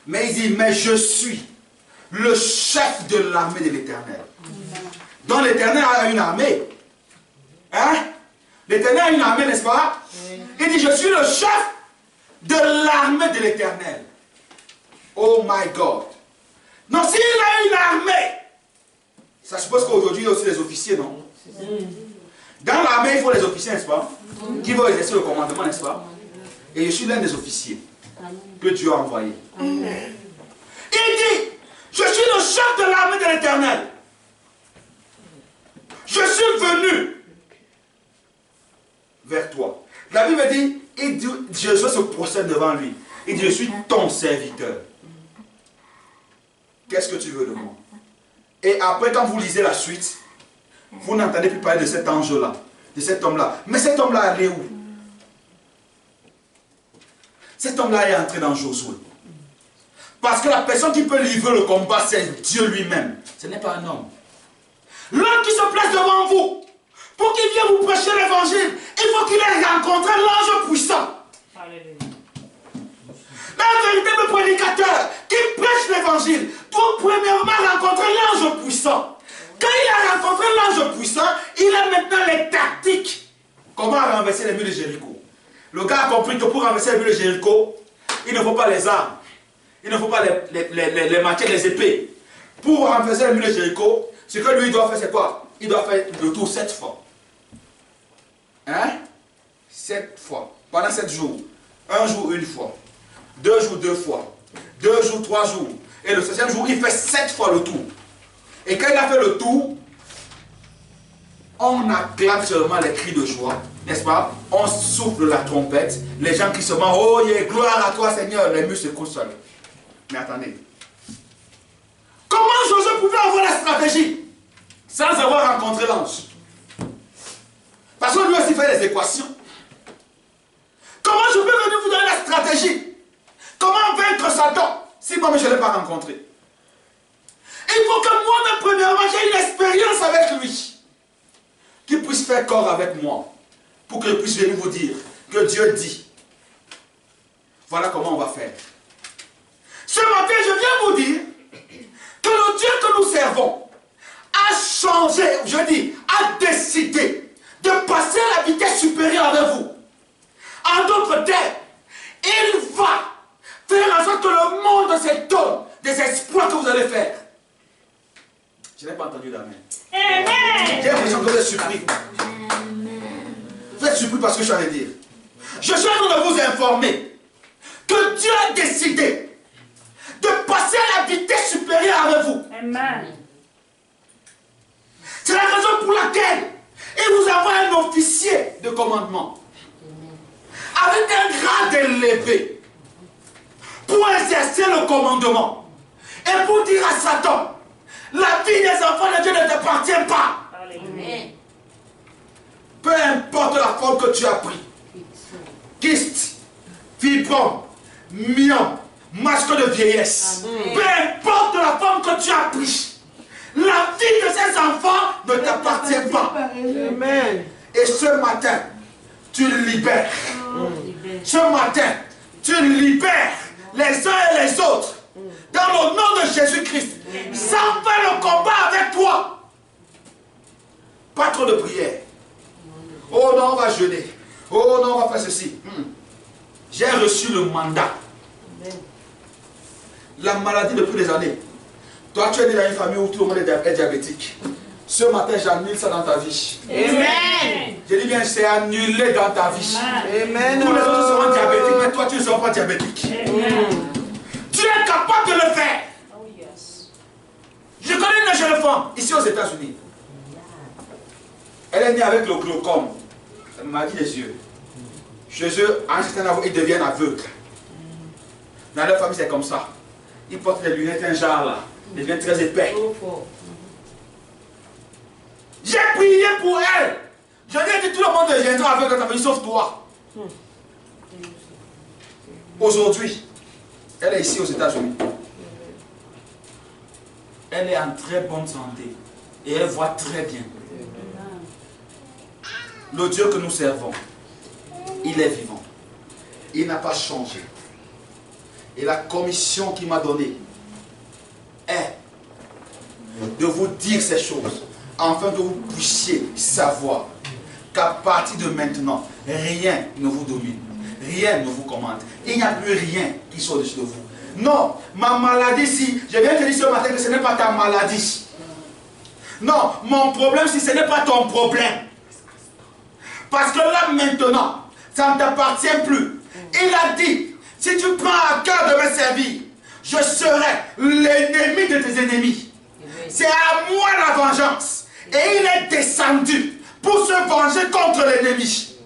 Mais il dit, mais je suis le chef de l'armée de l'Éternel. Donc l'Éternel a une armée. Hein? L'Éternel a une armée, n'est-ce pas? Il dit, je suis le chef de l'armée de l'Éternel. Oh my God. Non, s'il a une armée, ça suppose qu'aujourd'hui il y a aussi des officiers, non? Dans l'armée, il faut les officiers, n'est-ce pas? Qui vont exercer le commandement, n'est-ce pas? Et je suis l'un des officiers que Dieu a envoyé. Il dit, je suis le chef de l'armée de l'Éternel. Je suis venu vers toi. La Bible dit, Jésus se procède devant lui. Il dit, je suis ton serviteur. Qu'est-ce que tu veux de moi? Et après, quand vous lisez la suite, vous n'entendez plus parler de cet ange-là, de cet homme-là. Mais cet homme-là allait où? Cet homme-là est entré dans Josué. Parce que la personne qui peut livrer le combat, c'est Dieu lui-même. Ce n'est pas un homme. L'homme qui se place devant vous, pour qu'il vienne vous prêcher l'évangile, il faut qu'il ait rencontré l'ange puissant. Un véritable prédicateur qui prêche l'évangile doit premièrement rencontrer l'ange puissant. Quand il a rencontré l'ange puissant, il a maintenant les tactiques. Comment renverser les murs de Jéricho? Le gars a compris que pour renverser les murs de Jéricho, il ne faut pas les armes. Il ne faut pas les machettes, les épées. Pour renverser les murs de Jéricho, ce que lui doit faire, c'est quoi? Il doit faire le tour 7 fois. Hein? 7 fois. Pendant 7 jours. Un jour, une fois. 2 jours, 2 fois. 2 jours, 3 jours. Et le 7e jour, il fait 7 fois le tour. Et quand il a fait le tour, on acclame seulement les cris de joie. N'est-ce pas? On souffle la trompette. Les gens qui se marrent, oh, yeah, gloire à toi Seigneur. Les murs se consolent. Mais attendez. Comment Josué pouvait avoir la stratégie sans avoir rencontré l'ange? Parce que lui aussi fait des équations. Comment je peux venir vous donner la stratégie? Comment vaincre Satan si moi je ne l'ai pas rencontré? Il faut que moi-même, premièrement, j'ai une expérience avec lui. Qu'il puisse faire corps avec moi. Pour que je puisse venir vous dire que Dieu dit. Voilà comment on va faire. Ce matin, je viens vous dire que le Dieu que nous servons a changé, je dis, a décidé de passer à la vitesse supérieure avec vous. En d'autres termes, il va faire en sorte que le monde s'étonne des exploits que vous allez faire. Je n'ai pas entendu d'amen. Amen. J'ai l'impression que vous êtes surpris. Vous êtes surpris parce que je suis allé dire. Je suis en train de vous informer que Dieu a décidé de passer à la vitesse supérieure avec vous. Amen. C'est la raison pour laquelle il vous envoie un officier de commandement avec un grade élevé pour exercer le commandement et pour dire à Satan, la vie des enfants de Dieu ne t'appartient pas. Alléluia. Peu importe la forme que tu as pris, kyste, fibrome, myome, masque de vieillesse, peu importe la forme que tu as pris, la vie de ces enfants ne t'appartient pas. Amen. Et ce matin, tu libères. Ce matin, tu libères les uns et les autres dans le nom de Jésus-Christ, sans faire le combat avec toi. Pas trop de prière. Oh non, on va jeûner. Oh non, on va faire ceci. J'ai reçu le mandat. La maladie depuis des années. Toi, tu es né dans une famille où tout le monde est diabétique. Ce matin, j'annule ça dans ta vie. Amen. Je dis bien, c'est annulé dans ta vie. Amen. Tous les autres seront diabétiques, mais toi, tu ne seras pas diabétique. Tu es capable de le faire. Je connais une jeune femme, ici aux États-Unis. Elle est née avec le glaucome, la maladie des yeux. Chez eux, à un certain âge, ils deviennent aveugles. Dans leur famille, c'est comme ça. Ils portent des lunettes, un genre là. Ils deviennent très épais. J'ai prié pour elle. Je lui ai dit, tout le monde deviendra aveugle dans ta famille, sauf toi. Aujourd'hui, elle est ici aux États-Unis. Elle est en très bonne santé. Et elle voit très bien. Le Dieu que nous servons, il est vivant. Il n'a pas changé. Et la commission qu'il m'a donnée est de vous dire ces choses, afin que vous puissiez savoir qu'à partir de maintenant, rien ne vous domine, rien ne vous commande. Il n'y a plus rien qui soit au-dessus de vous. Non, ma maladie, si, je viens te dire ce matin que ce n'est pas ta maladie. Non, mon problème, si ce n'est pas ton problème. Parce que là, maintenant, ça ne t'appartient plus. Il a dit, si tu prends à cœur de me servir, je serai l'ennemi de tes ennemis. C'est à moi la vengeance. Et il est descendu pour se venger contre l'ennemi.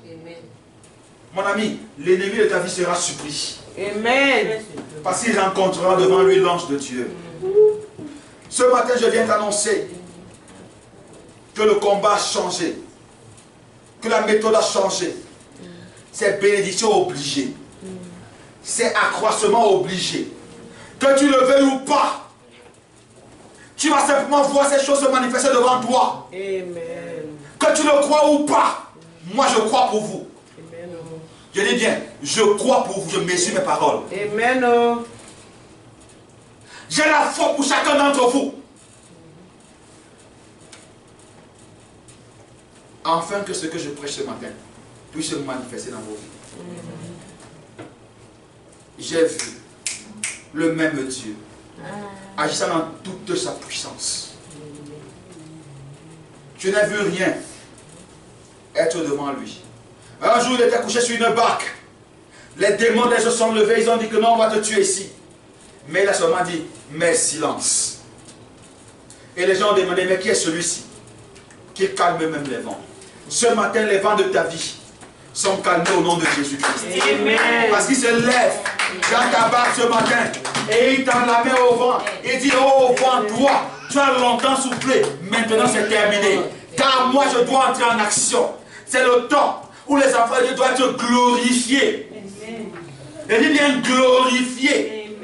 Mon ami, l'ennemi de ta vie sera surpris. Amen. Parce qu'il rencontrera devant lui l'ange de Dieu. Ce matin, je viens t'annoncer que le combat a changé. Que la méthode a changé. C'est bénédiction obligée. C'est accroissement obligé. Que tu le veuilles ou pas, tu vas simplement voir ces choses se manifester devant toi. Amen. Que tu le crois ou pas, moi je crois pour vous. Amen. Je dis bien, je crois pour vous, je mesure mes paroles. Amen. J'ai la foi pour chacun d'entre vous. Afin que ce que je prêche ce matin puisse se manifester dans vos vies. J'ai vu le même Dieu agissant dans toute sa puissance. Je n'ai vu rien être devant lui. Un jour, il était couché sur une barque. Les démons se sont levés, ils ont dit que non, on va te tuer ici. Mais il a seulement dit, mais silence. Et les gens ont demandé, mais qui est celui-ci qui calme même les vents? Ce matin, les vents de ta vie sont calmés au nom de Jésus-Christ. Parce qu'il se lève dans ta barque ce matin et il tend la main au vent. Il dit, oh vent, toi, tu as longtemps soufflé, maintenant c'est terminé. Car moi je dois entrer en action. C'est le temps où les enfants de Dieu doivent être glorifiés. Et dit bien glorifiés.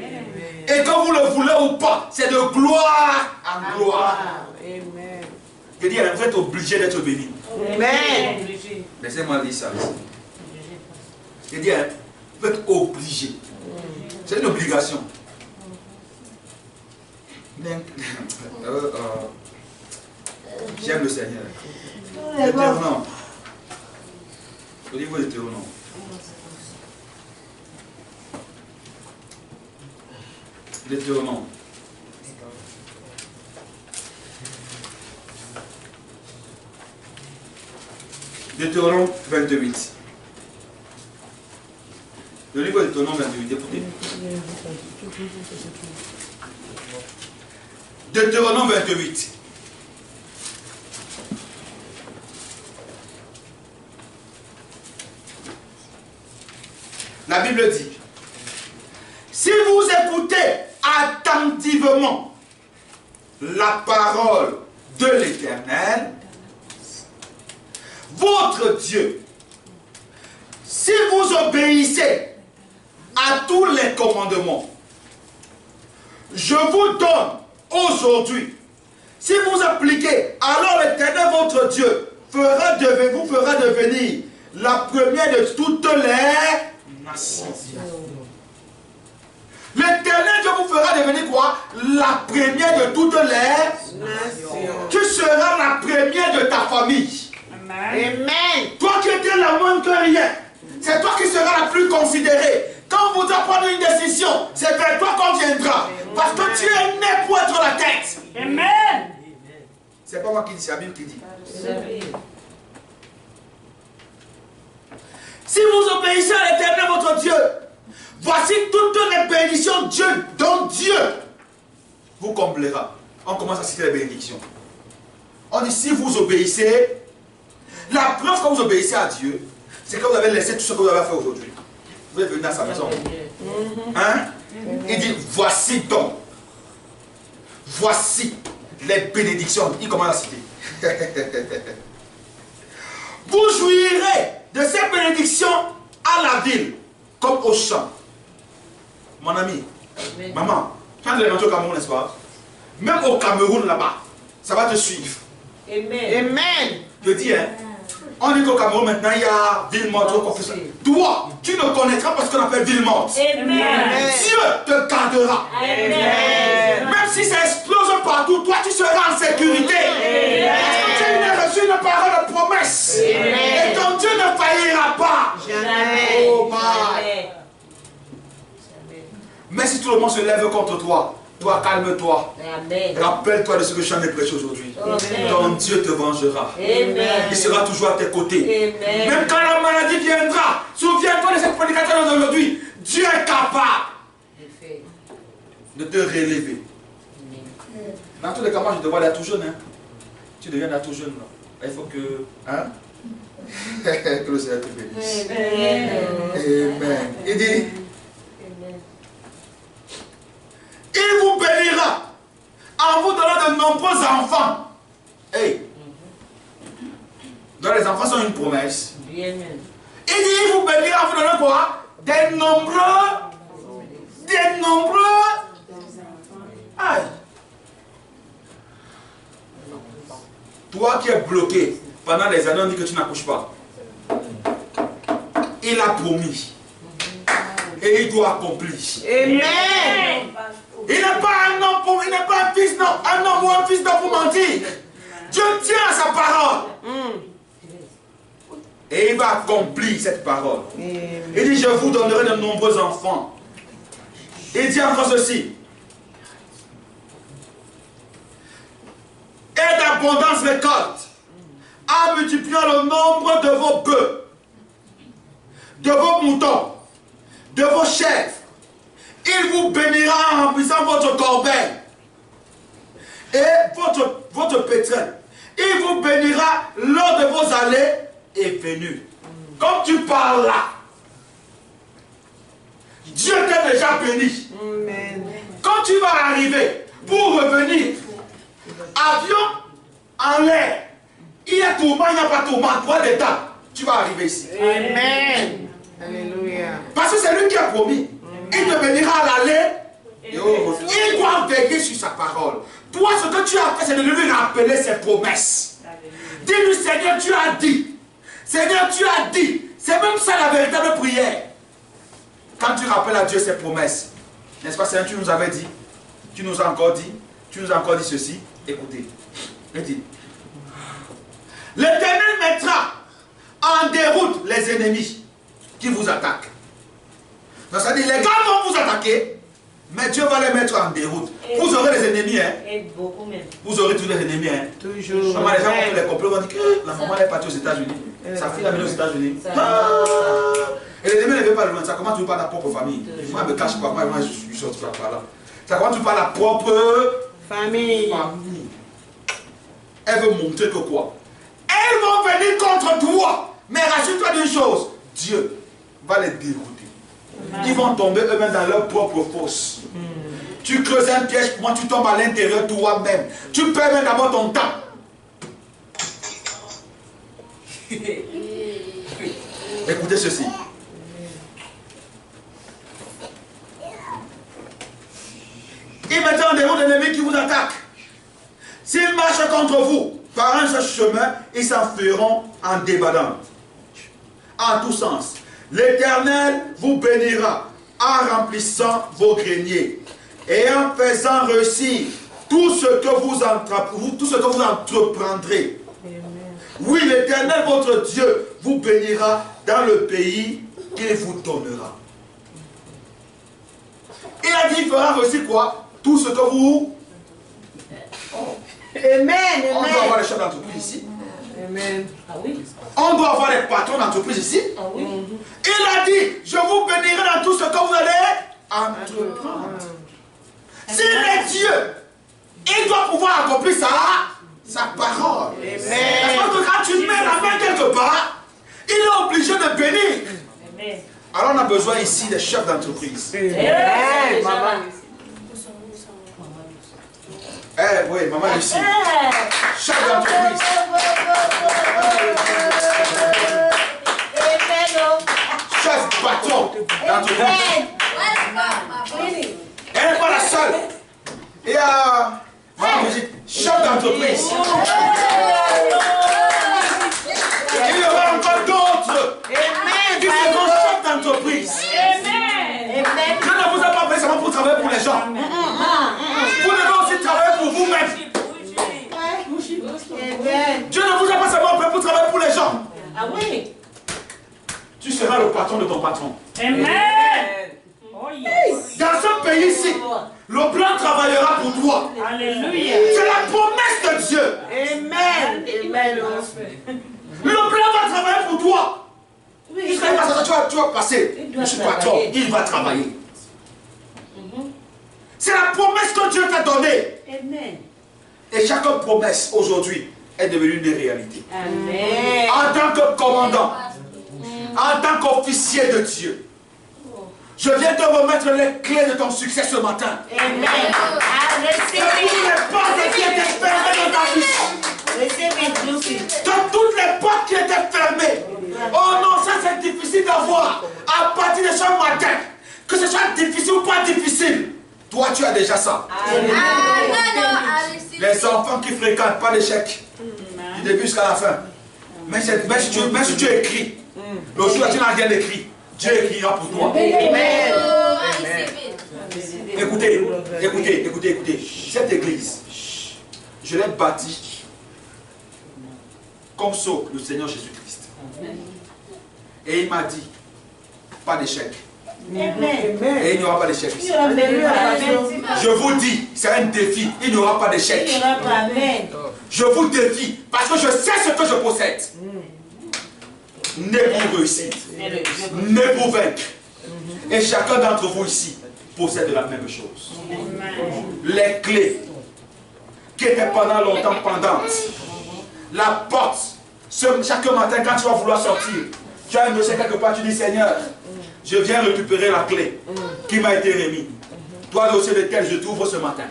Et que vous le voulez ou pas, c'est de gloire en gloire. Amen. Je dis, vous êtes obligé d'être béni. Amen. Laissez-moi dire ça. Je dis, vous êtes obligé. C'est une obligation. J'aime le Seigneur. Deutéronome. Au niveau de Deutéronome. Deutéronome. Deutéronome 28. Le livre de Deutéronome 28, écoutez. Deutéronome 28. La Bible dit, si vous écoutez attentivement la parole de l'Éternel, votre Dieu, si vous obéissez à tous les commandements, je vous donne aujourd'hui, si vous appliquez, alors l'Éternel votre Dieu vous fera devenir la première de toutes les nations. L'Éternel Dieu vous fera devenir quoi? La première de toutes les Nation. Tu seras la première de ta famille. Amen. Amen. Toi qui étais la moindre que rien, c'est toi qui seras la plus considérée. Quand on voudra prendre une décision, c'est vers toi qu'on viendra. Parce que tu es né pour être la tête. Amen. C'est pas moi qui dis, c'est la Bible qui dit. Si vous obéissez à l'Éternel votre Dieu, voici toutes les bénédictions de Dieu, dont Dieu vous comblera. On commence à citer les bénédictions. On dit si vous obéissez, la preuve que vous obéissez à Dieu, c'est que vous avez laissé tout ce que vous avez fait aujourd'hui. Vous êtes venu dans sa maison. Hein? Il dit voici donc. Voici les bénédictions. Il commence à citer. Vous jouirez de ces bénédictions à la ville, comme au champ. Mon ami, maman, tu as de l'évangile au Cameroun, n'est-ce pas? Même au Cameroun là-bas, ça va te suivre. Amen. Je dis, hein, on dit qu'au Cameroun maintenant, il y a ville morte. Toi, tu ne connaîtras pas ce qu'on appelle ville morte. Amen. Dieu te gardera. Amen. Même si ça explose partout, toi tu seras en sécurité. Parce que tu as reçu une parole de promesse. Et ton Dieu ne faillira pas. Jamais. Oh my. Mais si tout le monde se lève contre toi, toi calme-toi. Rappelle-toi de ce que j'en ai prêché aujourd'hui. Ton Dieu te vengera. Il sera toujours à tes côtés. Même quand la maladie viendra, souviens-toi de cette prédication d'aujourd'hui. Dieu est capable de te relever. Dans tous les cas, moi je te vois là tout jeune. Hein. Tu deviens là tout jeune. Là. Il faut que. Hein? Que le Seigneur te bénisse. Amen. Il dit. Il vous bénira en vous donnant de nombreux enfants. Hey. Donc les enfants sont une promesse. Il dit il vous bénira en vous donnant quoi? Des nombreux. Aïe. Toi qui es bloqué pendant des années, on dit que tu n'accouches pas. Il a promis. Et il doit accomplir. Amen. Il n'est pas un homme, il n'est pas un fils, non, un homme ou un fils d'homme pour mentir. Dieu tient à sa parole. Et il va accomplir cette parole. Il dit, je vous donnerai de nombreux enfants. Il dit encore ceci. Et d'abondance récolte, en multipliant le nombre de vos bœufs, de vos moutons, de vos chèvres. Il vous bénira en remplissant votre corbeille et votre pétrole. Il vous bénira lors de vos allées et venues. Comme tu parles là, Dieu t'a déjà béni. Amen. Quand tu vas arriver pour revenir, avion en l'air, il y a tourment, il n'y a pas tourment, droit d'état, tu vas arriver ici. Amen. Alléluia. Parce que c'est lui qui a promis. Il te bénira à l'aller et au retour. Il doit veiller sur sa parole. Toi, ce que tu as fait, c'est de lui rappeler ses promesses. Dis-lui, Seigneur, tu as dit. Seigneur, tu as dit. C'est même ça la véritable prière. Quand tu rappelles à Dieu ses promesses, n'est-ce pas, Seigneur, tu nous avais dit, tu nous as encore dit, tu nous as encore dit ceci. Écoutez, il dit, l'Éternel mettra en déroute les ennemis qui vous attaquent. Donc ça dit, les gars vont vous attaquer, mais Dieu va les mettre en déroute. Vous aurez des ennemis, hein. Vous aurez tous les ennemis, hein. Toujours. Comment les gens vont faire les complots, vont dire que la maman est partie aux États-Unis. Sa fille est venue aux États-Unis. Et l'ennemi ne veut pas le loin. Ça commence toujours par la propre famille. Moi, je me cache pas. Moi, je suis sorti par là. Ça commence toujours par la propre Famille. Elle veut montrer que quoi? Elles vont venir contre toi. Mais rassure-toi d'une chose. Dieu va les dérouter. Ils vont tomber eux-mêmes dans leur propre fosse. Tu creuses un piège, moi tu tombes à l'intérieur toi-même. Tu perds même d'abord ton temps. Écoutez ceci. Il mettent en déroute l'ennemi qui vous attaque. S'ils marchent contre vous par un seul chemin, ils s'en feront en débandant. En tous sens. L'Éternel vous bénira en remplissant vos greniers et en faisant réussir tout ce que vous entreprendrez. Oui, l'Éternel, votre Dieu, vous bénira dans le pays qu'il vous donnera. Il a dit, il fera réussir quoi? Tout ce que vous... Amen. On doit avoir Amen. les chefs d'entreprise ici. Amen. Ah oui. On doit avoir les patrons d'entreprise ici. Ah oui. Il a dit, je vous bénirai dans tout ce que vous allez entreprendre. S'il est Dieu, il doit pouvoir accomplir sa parole. Amen. Parce que quand tu mets la main quelque part, il est obligé de bénir. Amen. Alors on a besoin ici des chefs d'entreprise. Amen. Maman. Eh oui, maman Lucie. Chef d'entreprise. Chef patron d'entreprise. Elle n'est pas la seule. Il y a maman Brigitte, chef d'entreprise. Il y aura encore d'autres qui seront chefs d'entreprise. Amen. Je ne vous ai pas fait seulement pour travailler pour les gens. Vous devez aussi travailler pour vous-même. Dieu ne vous a pas seulement fait pour travailler pour les gens. Ah oui. Tu seras le patron de ton patron. Amen. Oh yes. Dans ce pays-ci, le plan travaillera pour toi. Alléluia. C'est la promesse de Dieu. Amen. Amen. Le plan va travailler pour toi. Oui. Tu vas passer. Je suis patron. Il va travailler. C'est la promesse que Dieu t'a donnée. Amen. Et chaque promesse aujourd'hui est devenue une réalité. Amen. En tant que commandant, en tant qu'officier de Dieu, je viens te remettre les clés de ton succès ce matin. Amen. Que toutes les portes qui étaient fermées dans ta vie, que toutes les portes qui étaient fermées, oh non, ça c'est difficile d'avoir. À partir de ce matin, que ce soit difficile ou pas difficile, toi tu as déjà ça. Les enfants qui fréquentent, pas d'échec. Du début jusqu'à la fin. Mais si tu écris, le jour où tu n'as rien écrit, Dieu écrira pour toi. Écoutez. Cette église, je l'ai bâtie comme ça, le Seigneur Jésus-Christ. Et il m'a dit, pas d'échec. Et il n'y aura pas d'échec ici. Je vous dis, c'est un défi, il n'y aura pas d'échec. Je vous défie, parce que je sais ce que je possède. Né pour réussir, né pour vaincre. Et chacun d'entre vous ici possède la même chose. Les clés qui étaient pendant longtemps pendantes. La porte, chaque matin quand tu vas vouloir sortir, tu as un dossier quelque part, tu dis Seigneur, je viens récupérer la clé qui m'a été remise. Toi, le dossier lequel je t'ouvre ce matin.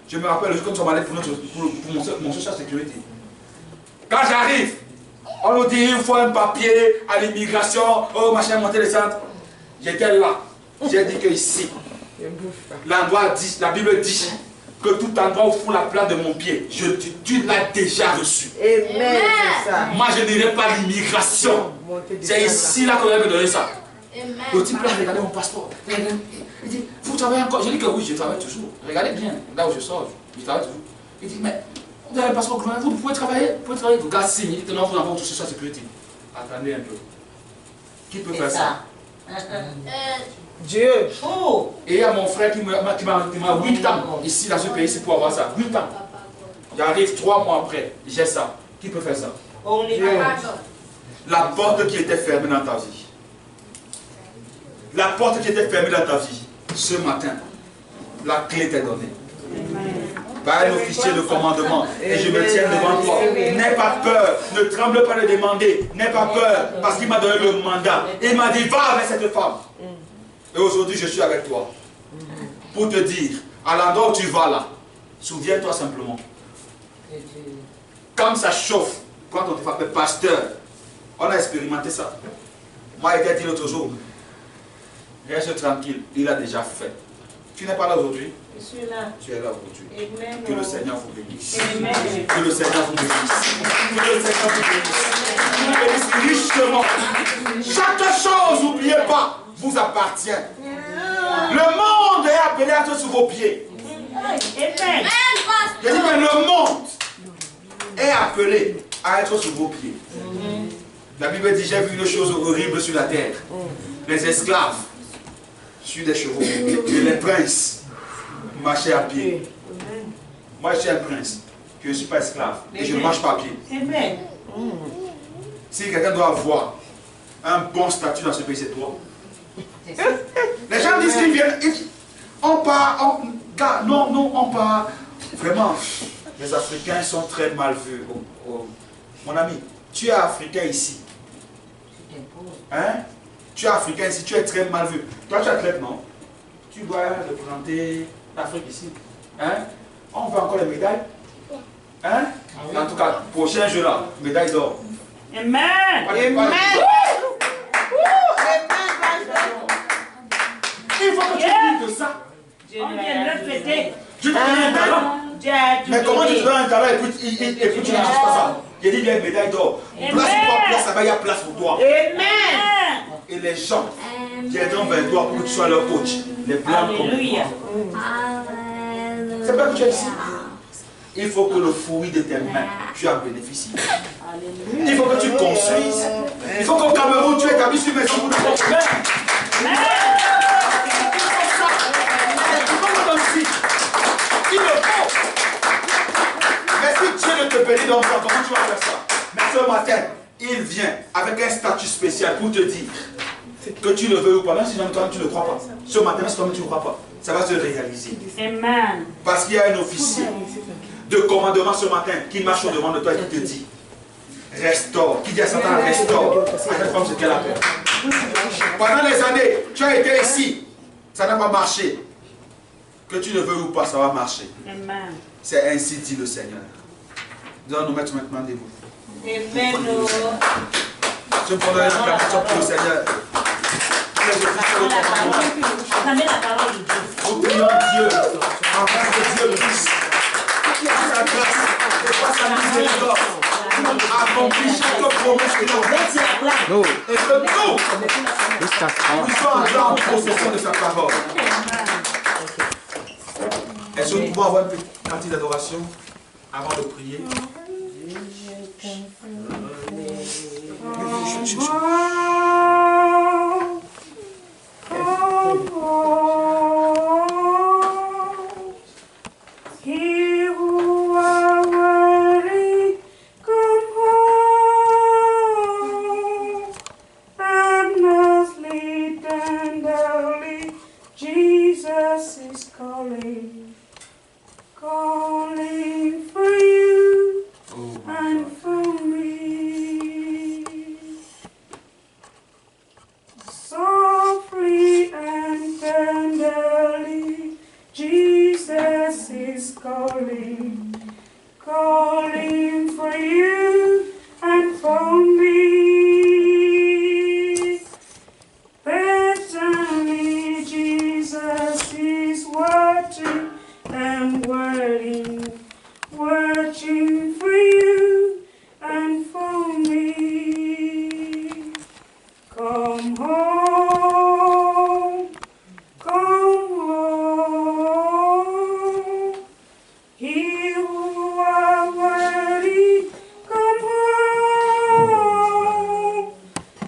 Je me rappelle, comme ça m'allait pour mon social sécurité. Quand j'arrive, on nous dit il faut un papier à l'immigration, oh machin, monter les centres. J'étais là. J'ai dit que ici, l'endroit dit, la Bible dit que tout endroit où fout la plante de mon pied, tu l'as déjà reçu. Amen. C'est ça. Moi je n'irai pas l'immigration. C'est ici là qu'on va me donner ça. Le type là, regardez mon passeport. Il dit, vous travaillez encore? Je dis que oui, je travaille toujours. Regardez bien, là où je sors, je travaille toujours. Il dit, mais vous avez un passeport, vous pouvez travailler? Vous pouvez travailler? Le gars signe, il dit que non, vous n'avez pas touché sa sécurité. Attendez un peu. Qui peut faire ça? Dieu. Oh. Et il y a mon frère qui m'a 8 ans ici dans ce pays-ci pour avoir ça. 8 ans. J'arrive 3 mois après, j'ai ça. Qui peut faire ça? La porte qui était fermée dans ta vie. La porte qui était fermée dans ta vie. Ce matin, la clé t'est donnée. Par un officier de commandement. Et je me tiens devant toi. N'aie pas peur. Ne tremble pas de demander. N'aie pas peur. Parce qu'il m'a donné le mandat. Il m'a dit, va avec cette femme. Et aujourd'hui, je suis avec toi. Pour te dire, à l'endroit où tu vas là, souviens-toi simplement. Comme ça chauffe, quand on te fait pasteur, on a expérimenté ça. Moi, il a dit l'autre jour, reste tranquille, il a déjà fait. Tu n'es pas là aujourd'hui? Je suis là. Tu es là aujourd'hui. Amen. Que le Seigneur vous bénisse. Amen. Que le Seigneur vous bénisse. Que le Seigneur vous bénisse. Vous bénisse richement. Chaque chose, n'oubliez pas, vous appartient. Le monde est appelé à être sur vos pieds. Amen. Je dis que le monde est appelé à être sur vos pieds. La Bible dit, j'ai vu une chose horrible sur la terre. Les esclaves sur des chevaux et les princes marchaient à pied. Moi, je suis un prince. Je ne suis pas esclave et je ne marche pas à pied. Amen. Si quelqu'un doit avoir un bon statut dans ce pays, c'est toi. Les gens disent qu'ils viennent, on part, non, on part. Vraiment, les Africains sont très mal vus. Mon ami, tu es Africain ici. Hein? Tu es Africain ici, tu es très mal vu. Toi, tu es athlète, non? Tu dois représenter l'Afrique ici. Hein? On veut encore les médailles? Hein? En tout cas, prochain jeu là, médaille d'or. Amen. Amen. Il faut que tu dises de ça. On viendrait fêter. Je te donne un talent. Mais comment tu te donnes un talent et puis tu n'utilises pas ça? J'ai dit, il y a une médaille d'or. Place pour toi, place là-bas, il y a place pour toi. Amen. Et les gens viendront vers toi pour que tu sois leur coach. Les blancs comme Alléluia. toi. C'est pas que tu es ici. Il faut que le fruit de tes mains, tu en bénéficies. Il faut que tu construises. Il faut qu'au Cameroun, tu établisses une maison pour le construire. Il le faut. Mais si Dieu ne te bénit dans ça, comment tu vas faire ça? Mais ce matin, il vient avec un statut spécial pour te dire que tu le veux ou pas, même si toi tu ne le crois pas. Ce matin, même si toi tu ne crois pas, ça va se réaliser. Amen. Parce qu'il y a un officier de commandement ce matin qui marche au-devant de toi et qui te dit restaure. Qui dit à Satan restaure. À cette femme, c'est qu'elle a peur. Pendant les années, tu as été ici, ça n'a pas marché. Que tu le veux ou pas, ça va marcher. Amen. C'est ainsi dit le Seigneur. Nous allons nous mettre maintenant debout. Amen. Je prendrai l'acclamation pour le Seigneur. Les officiers de commandement. Attendez la parole de Dieu. Nous prions Dieu, afin que Dieu nous dise, par sa grâce et par sa miséricorde, accomplit chaque promesse qu'il a faite. Et que nous puissions entrer en possession de sa parole. Est-ce que nous pouvons avoir une petite partie d'adoration avant de prier? He who are worthy, come home. Earnestly, tenderly, Jesus is calling, calling for you and for me. Softly and tenderly, Jesus is calling, calling for you and for me. Patiently, Jesus is watching and waiting, watching for you and for me. Come home, come home. He who are worthy, come home.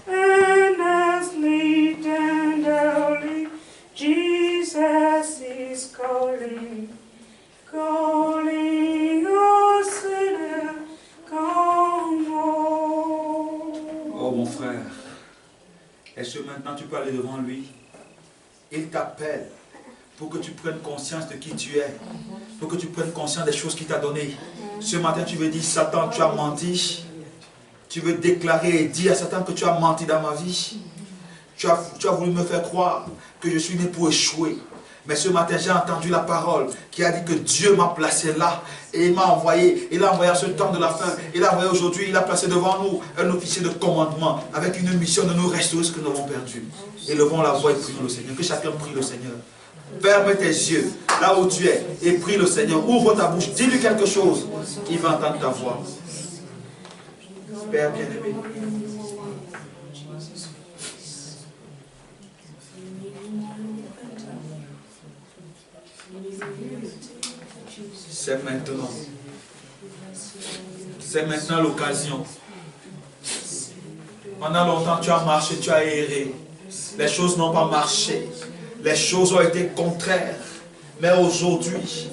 Earnestly, tenderly, Jesus is calling, calling, oh sinner, come home. Oh mon frère, est-ce que maintenant tu peux aller devant lui? Il t'appelle pour que tu prennes conscience de qui tu es, pour que tu prennes conscience des choses qu'il t'a données. Ce matin tu veux dire, Satan, tu as menti. Tu veux déclarer et dire à Satan que tu as menti dans ma vie. Tu as voulu me faire croire que je suis né pour échouer. Mais ce matin, j'ai entendu la parole qui a dit que Dieu m'a placé là et il m'a envoyé. Il a envoyé à ce temps de la fin. Il a envoyé aujourd'hui, il a placé devant nous un officier de commandement avec une mission de nous restaurer ce que nous avons perdu. Élevons la voix et prions le Seigneur. Que chacun prie le Seigneur. Ferme tes yeux là où tu es et prie le Seigneur. Ouvre ta bouche, dis-lui quelque chose. Il va entendre ta voix. Père bien-aimé. C'est maintenant. C'est maintenant l'occasion. Pendant longtemps, tu as marché, tu as erré. Les choses n'ont pas marché. Les choses ont été contraires. Mais aujourd'hui,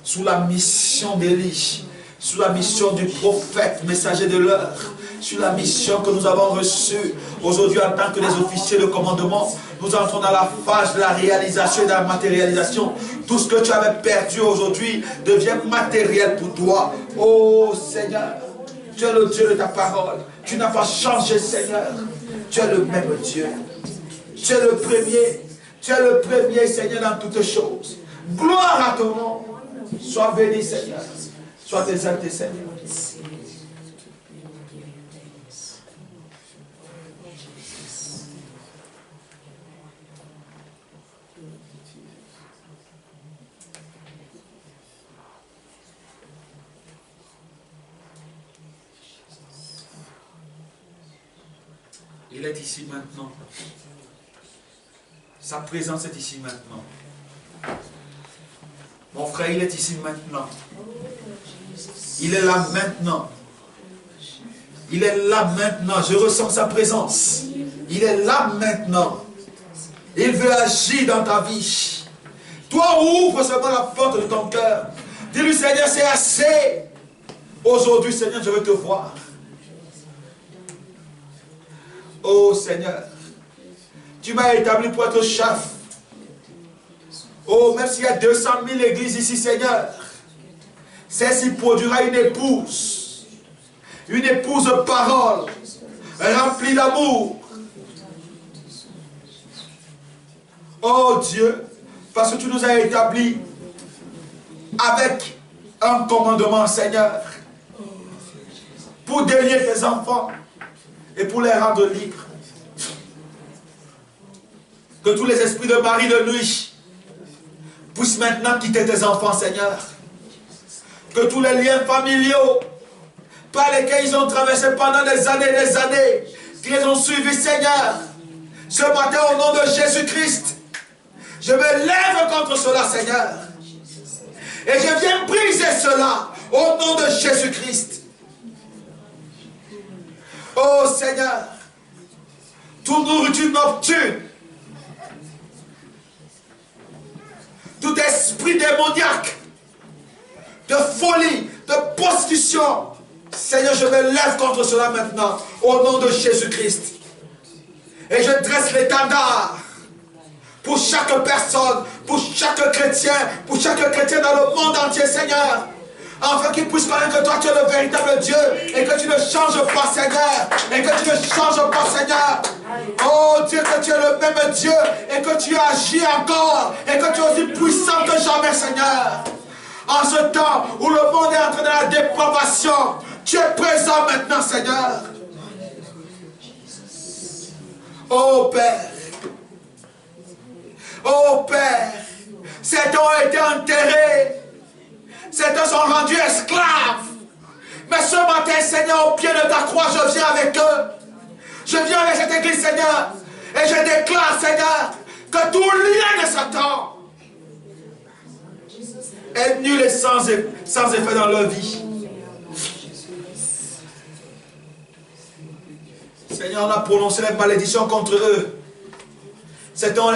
sous la mission d'Élie, sous la mission du prophète, messager de l'heure, sur la mission que nous avons reçue, aujourd'hui en tant que des officiers de commandement, nous entrons dans la phase de la réalisation et de la matérialisation. Tout ce que tu avais perdu aujourd'hui devient matériel pour toi. Oh Seigneur, tu es le Dieu de ta parole. Tu n'as pas changé, Seigneur. Tu es le même Dieu. Tu es le premier. Tu es le premier, Seigneur, dans toutes choses. Gloire à ton nom. Sois béni, Seigneur. Sois exalté, Seigneur. Il est ici maintenant. Sa présence est ici maintenant. Mon frère, il est ici maintenant. Il est là maintenant. Il est là maintenant. Je ressens sa présence. Il est là maintenant. Il veut agir dans ta vie. Toi, ouvre seulement la porte de ton cœur. Dis-lui, Seigneur, c'est assez. Aujourd'hui, Seigneur, je veux te voir. Oh Seigneur, tu m'as établi pour être chef. Oh, même s'il y a 200 000 églises ici, Seigneur, celle-ci produira une épouse de parole, remplie d'amour. Oh Dieu, parce que tu nous as établis avec un commandement, Seigneur, pour délier tes enfants et pour les rendre libres. Que tous les esprits de mari de nuit puissent maintenant quitter tes enfants, Seigneur. Que tous les liens familiaux par lesquels ils ont traversé pendant des années, qui les ont suivis, Seigneur, ce matin au nom de Jésus-Christ, je me lève contre cela, Seigneur. Et je viens briser cela au nom de Jésus-Christ. Oh Seigneur, toute nourriture nocturne, tout esprit démoniaque, de folie, de prostitution, Seigneur, je me lève contre cela maintenant, au nom de Jésus-Christ. Et je dresse l'étendard pour chaque personne, pour chaque chrétien dans le monde entier, Seigneur. Afin qu'ils puissent connaître que toi tu es le véritable Dieu et que tu ne changes pas, Seigneur. Et que tu ne changes pas, Seigneur. Oh Dieu, que tu es le même Dieu et que tu agis encore et que tu es aussi puissant que jamais, Seigneur. En ce temps où le monde est entré dans la dépravation, tu es présent maintenant, Seigneur. Oh Père. Oh Père. Certains ont été enterrés. Certains sont rendus esclaves. Mais ce matin, Seigneur, au pied de ta croix, je viens avec eux. Je viens avec cette église, Seigneur. Et je déclare, Seigneur, que tout lien de Satan est nul et sans effet dans leur vie. Seigneur, on a prononcé les malédictions contre eux. Certains ont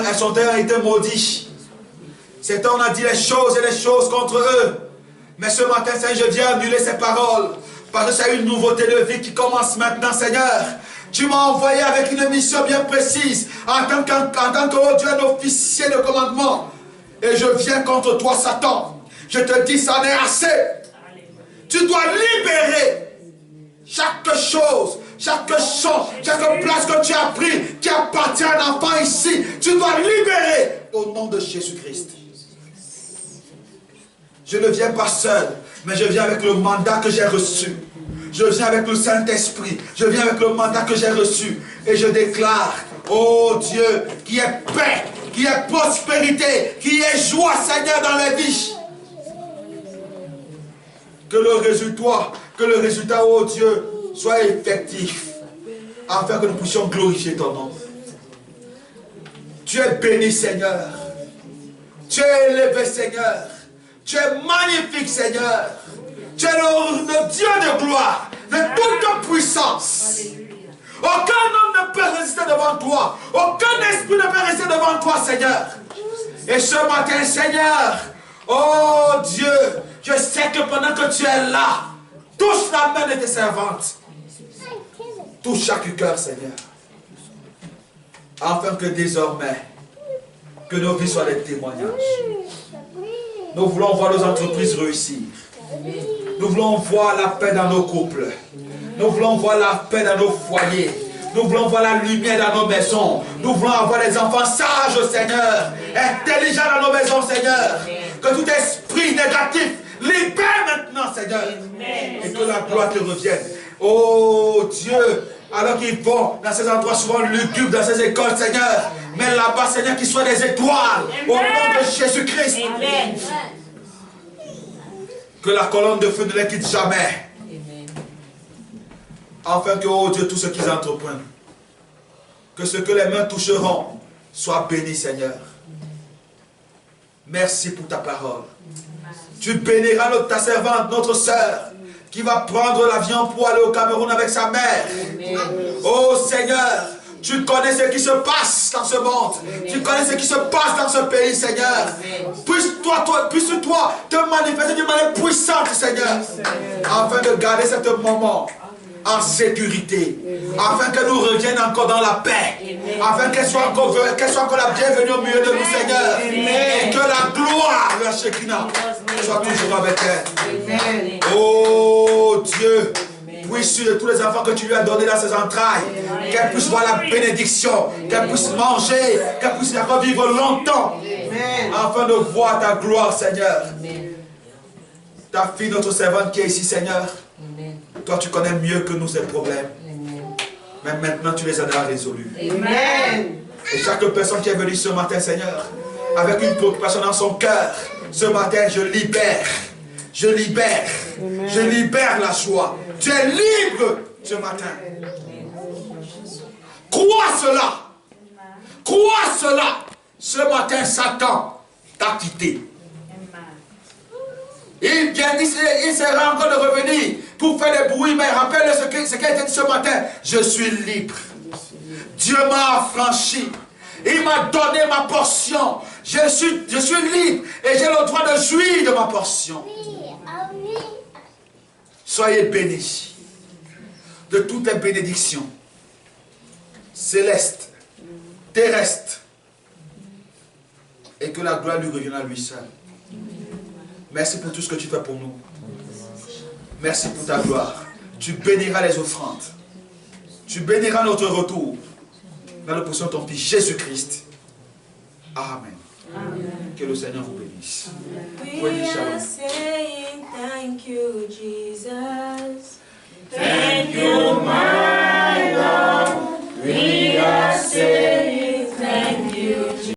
été maudits. Certains on a dit les choses et les choses contre eux. Mais ce matin, Seigneur, je viens annuler ces paroles. Parce que c'est une nouveauté de vie qui commence maintenant, Seigneur. Tu m'as envoyé avec une mission bien précise. En tant que oh Dieu, un officier de commandement. Et je viens contre toi, Satan. Je te dis, ça en est assez. Tu dois libérer chaque chose, chaque champ, chaque place que tu as pris, qui appartient à un enfant ici. Tu dois libérer au nom de Jésus-Christ. Je ne viens pas seul, mais je viens avec le mandat que j'ai reçu. Je viens avec le Saint-Esprit. Je viens avec le mandat que j'ai reçu. Et je déclare, oh Dieu, qu'il y ait paix, qu'il y ait prospérité, qu'il y ait joie, Seigneur, dans la vie. Que le résultat, oh Dieu, soit effectif, afin que nous puissions glorifier ton nom. Tu es béni, Seigneur. Tu es élevé, Seigneur. Tu es magnifique, Seigneur. Tu es le Dieu de gloire, de toute puissance. Aucun homme ne peut résister devant toi. Aucun esprit ne peut résister devant toi, Seigneur. Et ce matin, Seigneur, oh Dieu, je sais que pendant que tu es là, touche la main de tes servantes. Touche chaque cœur, Seigneur. Afin que désormais, que nos vies soient des témoignages. Nous voulons voir nos entreprises réussir. Nous voulons voir la paix dans nos couples. Nous voulons voir la paix dans nos foyers. Nous voulons voir la lumière dans nos maisons. Nous voulons avoir des enfants sages, Seigneur. Intelligents dans nos maisons, Seigneur. Que tout esprit négatif libère maintenant, Seigneur. Et que la gloire te revienne. Oh Dieu, alors qu'ils vont dans ces endroits souvent lugubres, dans ces écoles, Seigneur. Mais là-bas, Seigneur, qu'ils soient des étoiles. Au nom de Jésus-Christ. Que la colonne de feu ne les quitte jamais. Afin que, oh Dieu, tout ce qu'ils entreprennent, que ce que les mains toucheront soit béni, Seigneur. Merci pour ta parole. Tu béniras ta servante, notre sœur, qui va prendre l'avion pour aller au Cameroun avec sa mère. Oh Seigneur, tu connais ce qui se passe dans ce monde. Tu connais ce qui se passe dans ce pays, Seigneur. Puisse-toi te manifester d'une manière puissante, Seigneur, afin de garder ce moment en sécurité, afin qu'elle nous revienne encore dans la paix, afin qu'elle soit encore la bienvenue au milieu de nous, Seigneur, et que la gloire de la Shekinah soit toujours avec elle. Oh Dieu, puisse sur tous les enfants que tu lui as donnés dans ses entrailles, qu'elle puisse voir la bénédiction, qu'elle puisse manger, qu'elle puisse encore vivre longtemps, afin de voir ta gloire, Seigneur. Ta fille, notre servante qui est ici, Seigneur, toi tu connais mieux que nous ces problèmes. Mais maintenant tu les as déjà résolus. Amen. Et chaque personne qui est venue ce matin, Seigneur, avec une préoccupation dans son cœur, ce matin je libère. Je libère. Je libère la joie. Tu es libre ce matin. Crois cela. Crois cela. Ce matin, Satan t'a quitté. Il sera encore de revenir pour faire des bruits, mais rappelle ce qui a été dit ce matin. Je suis libre. Dieu m'a affranchi. Il m'a donné ma portion. Je suis libre et j'ai le droit de jouir de ma portion. Soyez bénis de toutes les bénédictions célestes, terrestres, et que la gloire lui revienne à lui seul. Merci pour tout ce que tu fais pour nous. Merci pour ta gloire. Tu béniras les offrandes. Tu béniras notre retour. Dans le puissant de ton Fils Jésus-Christ. Amen. Amen. Que le Seigneur vous bénisse. Amen.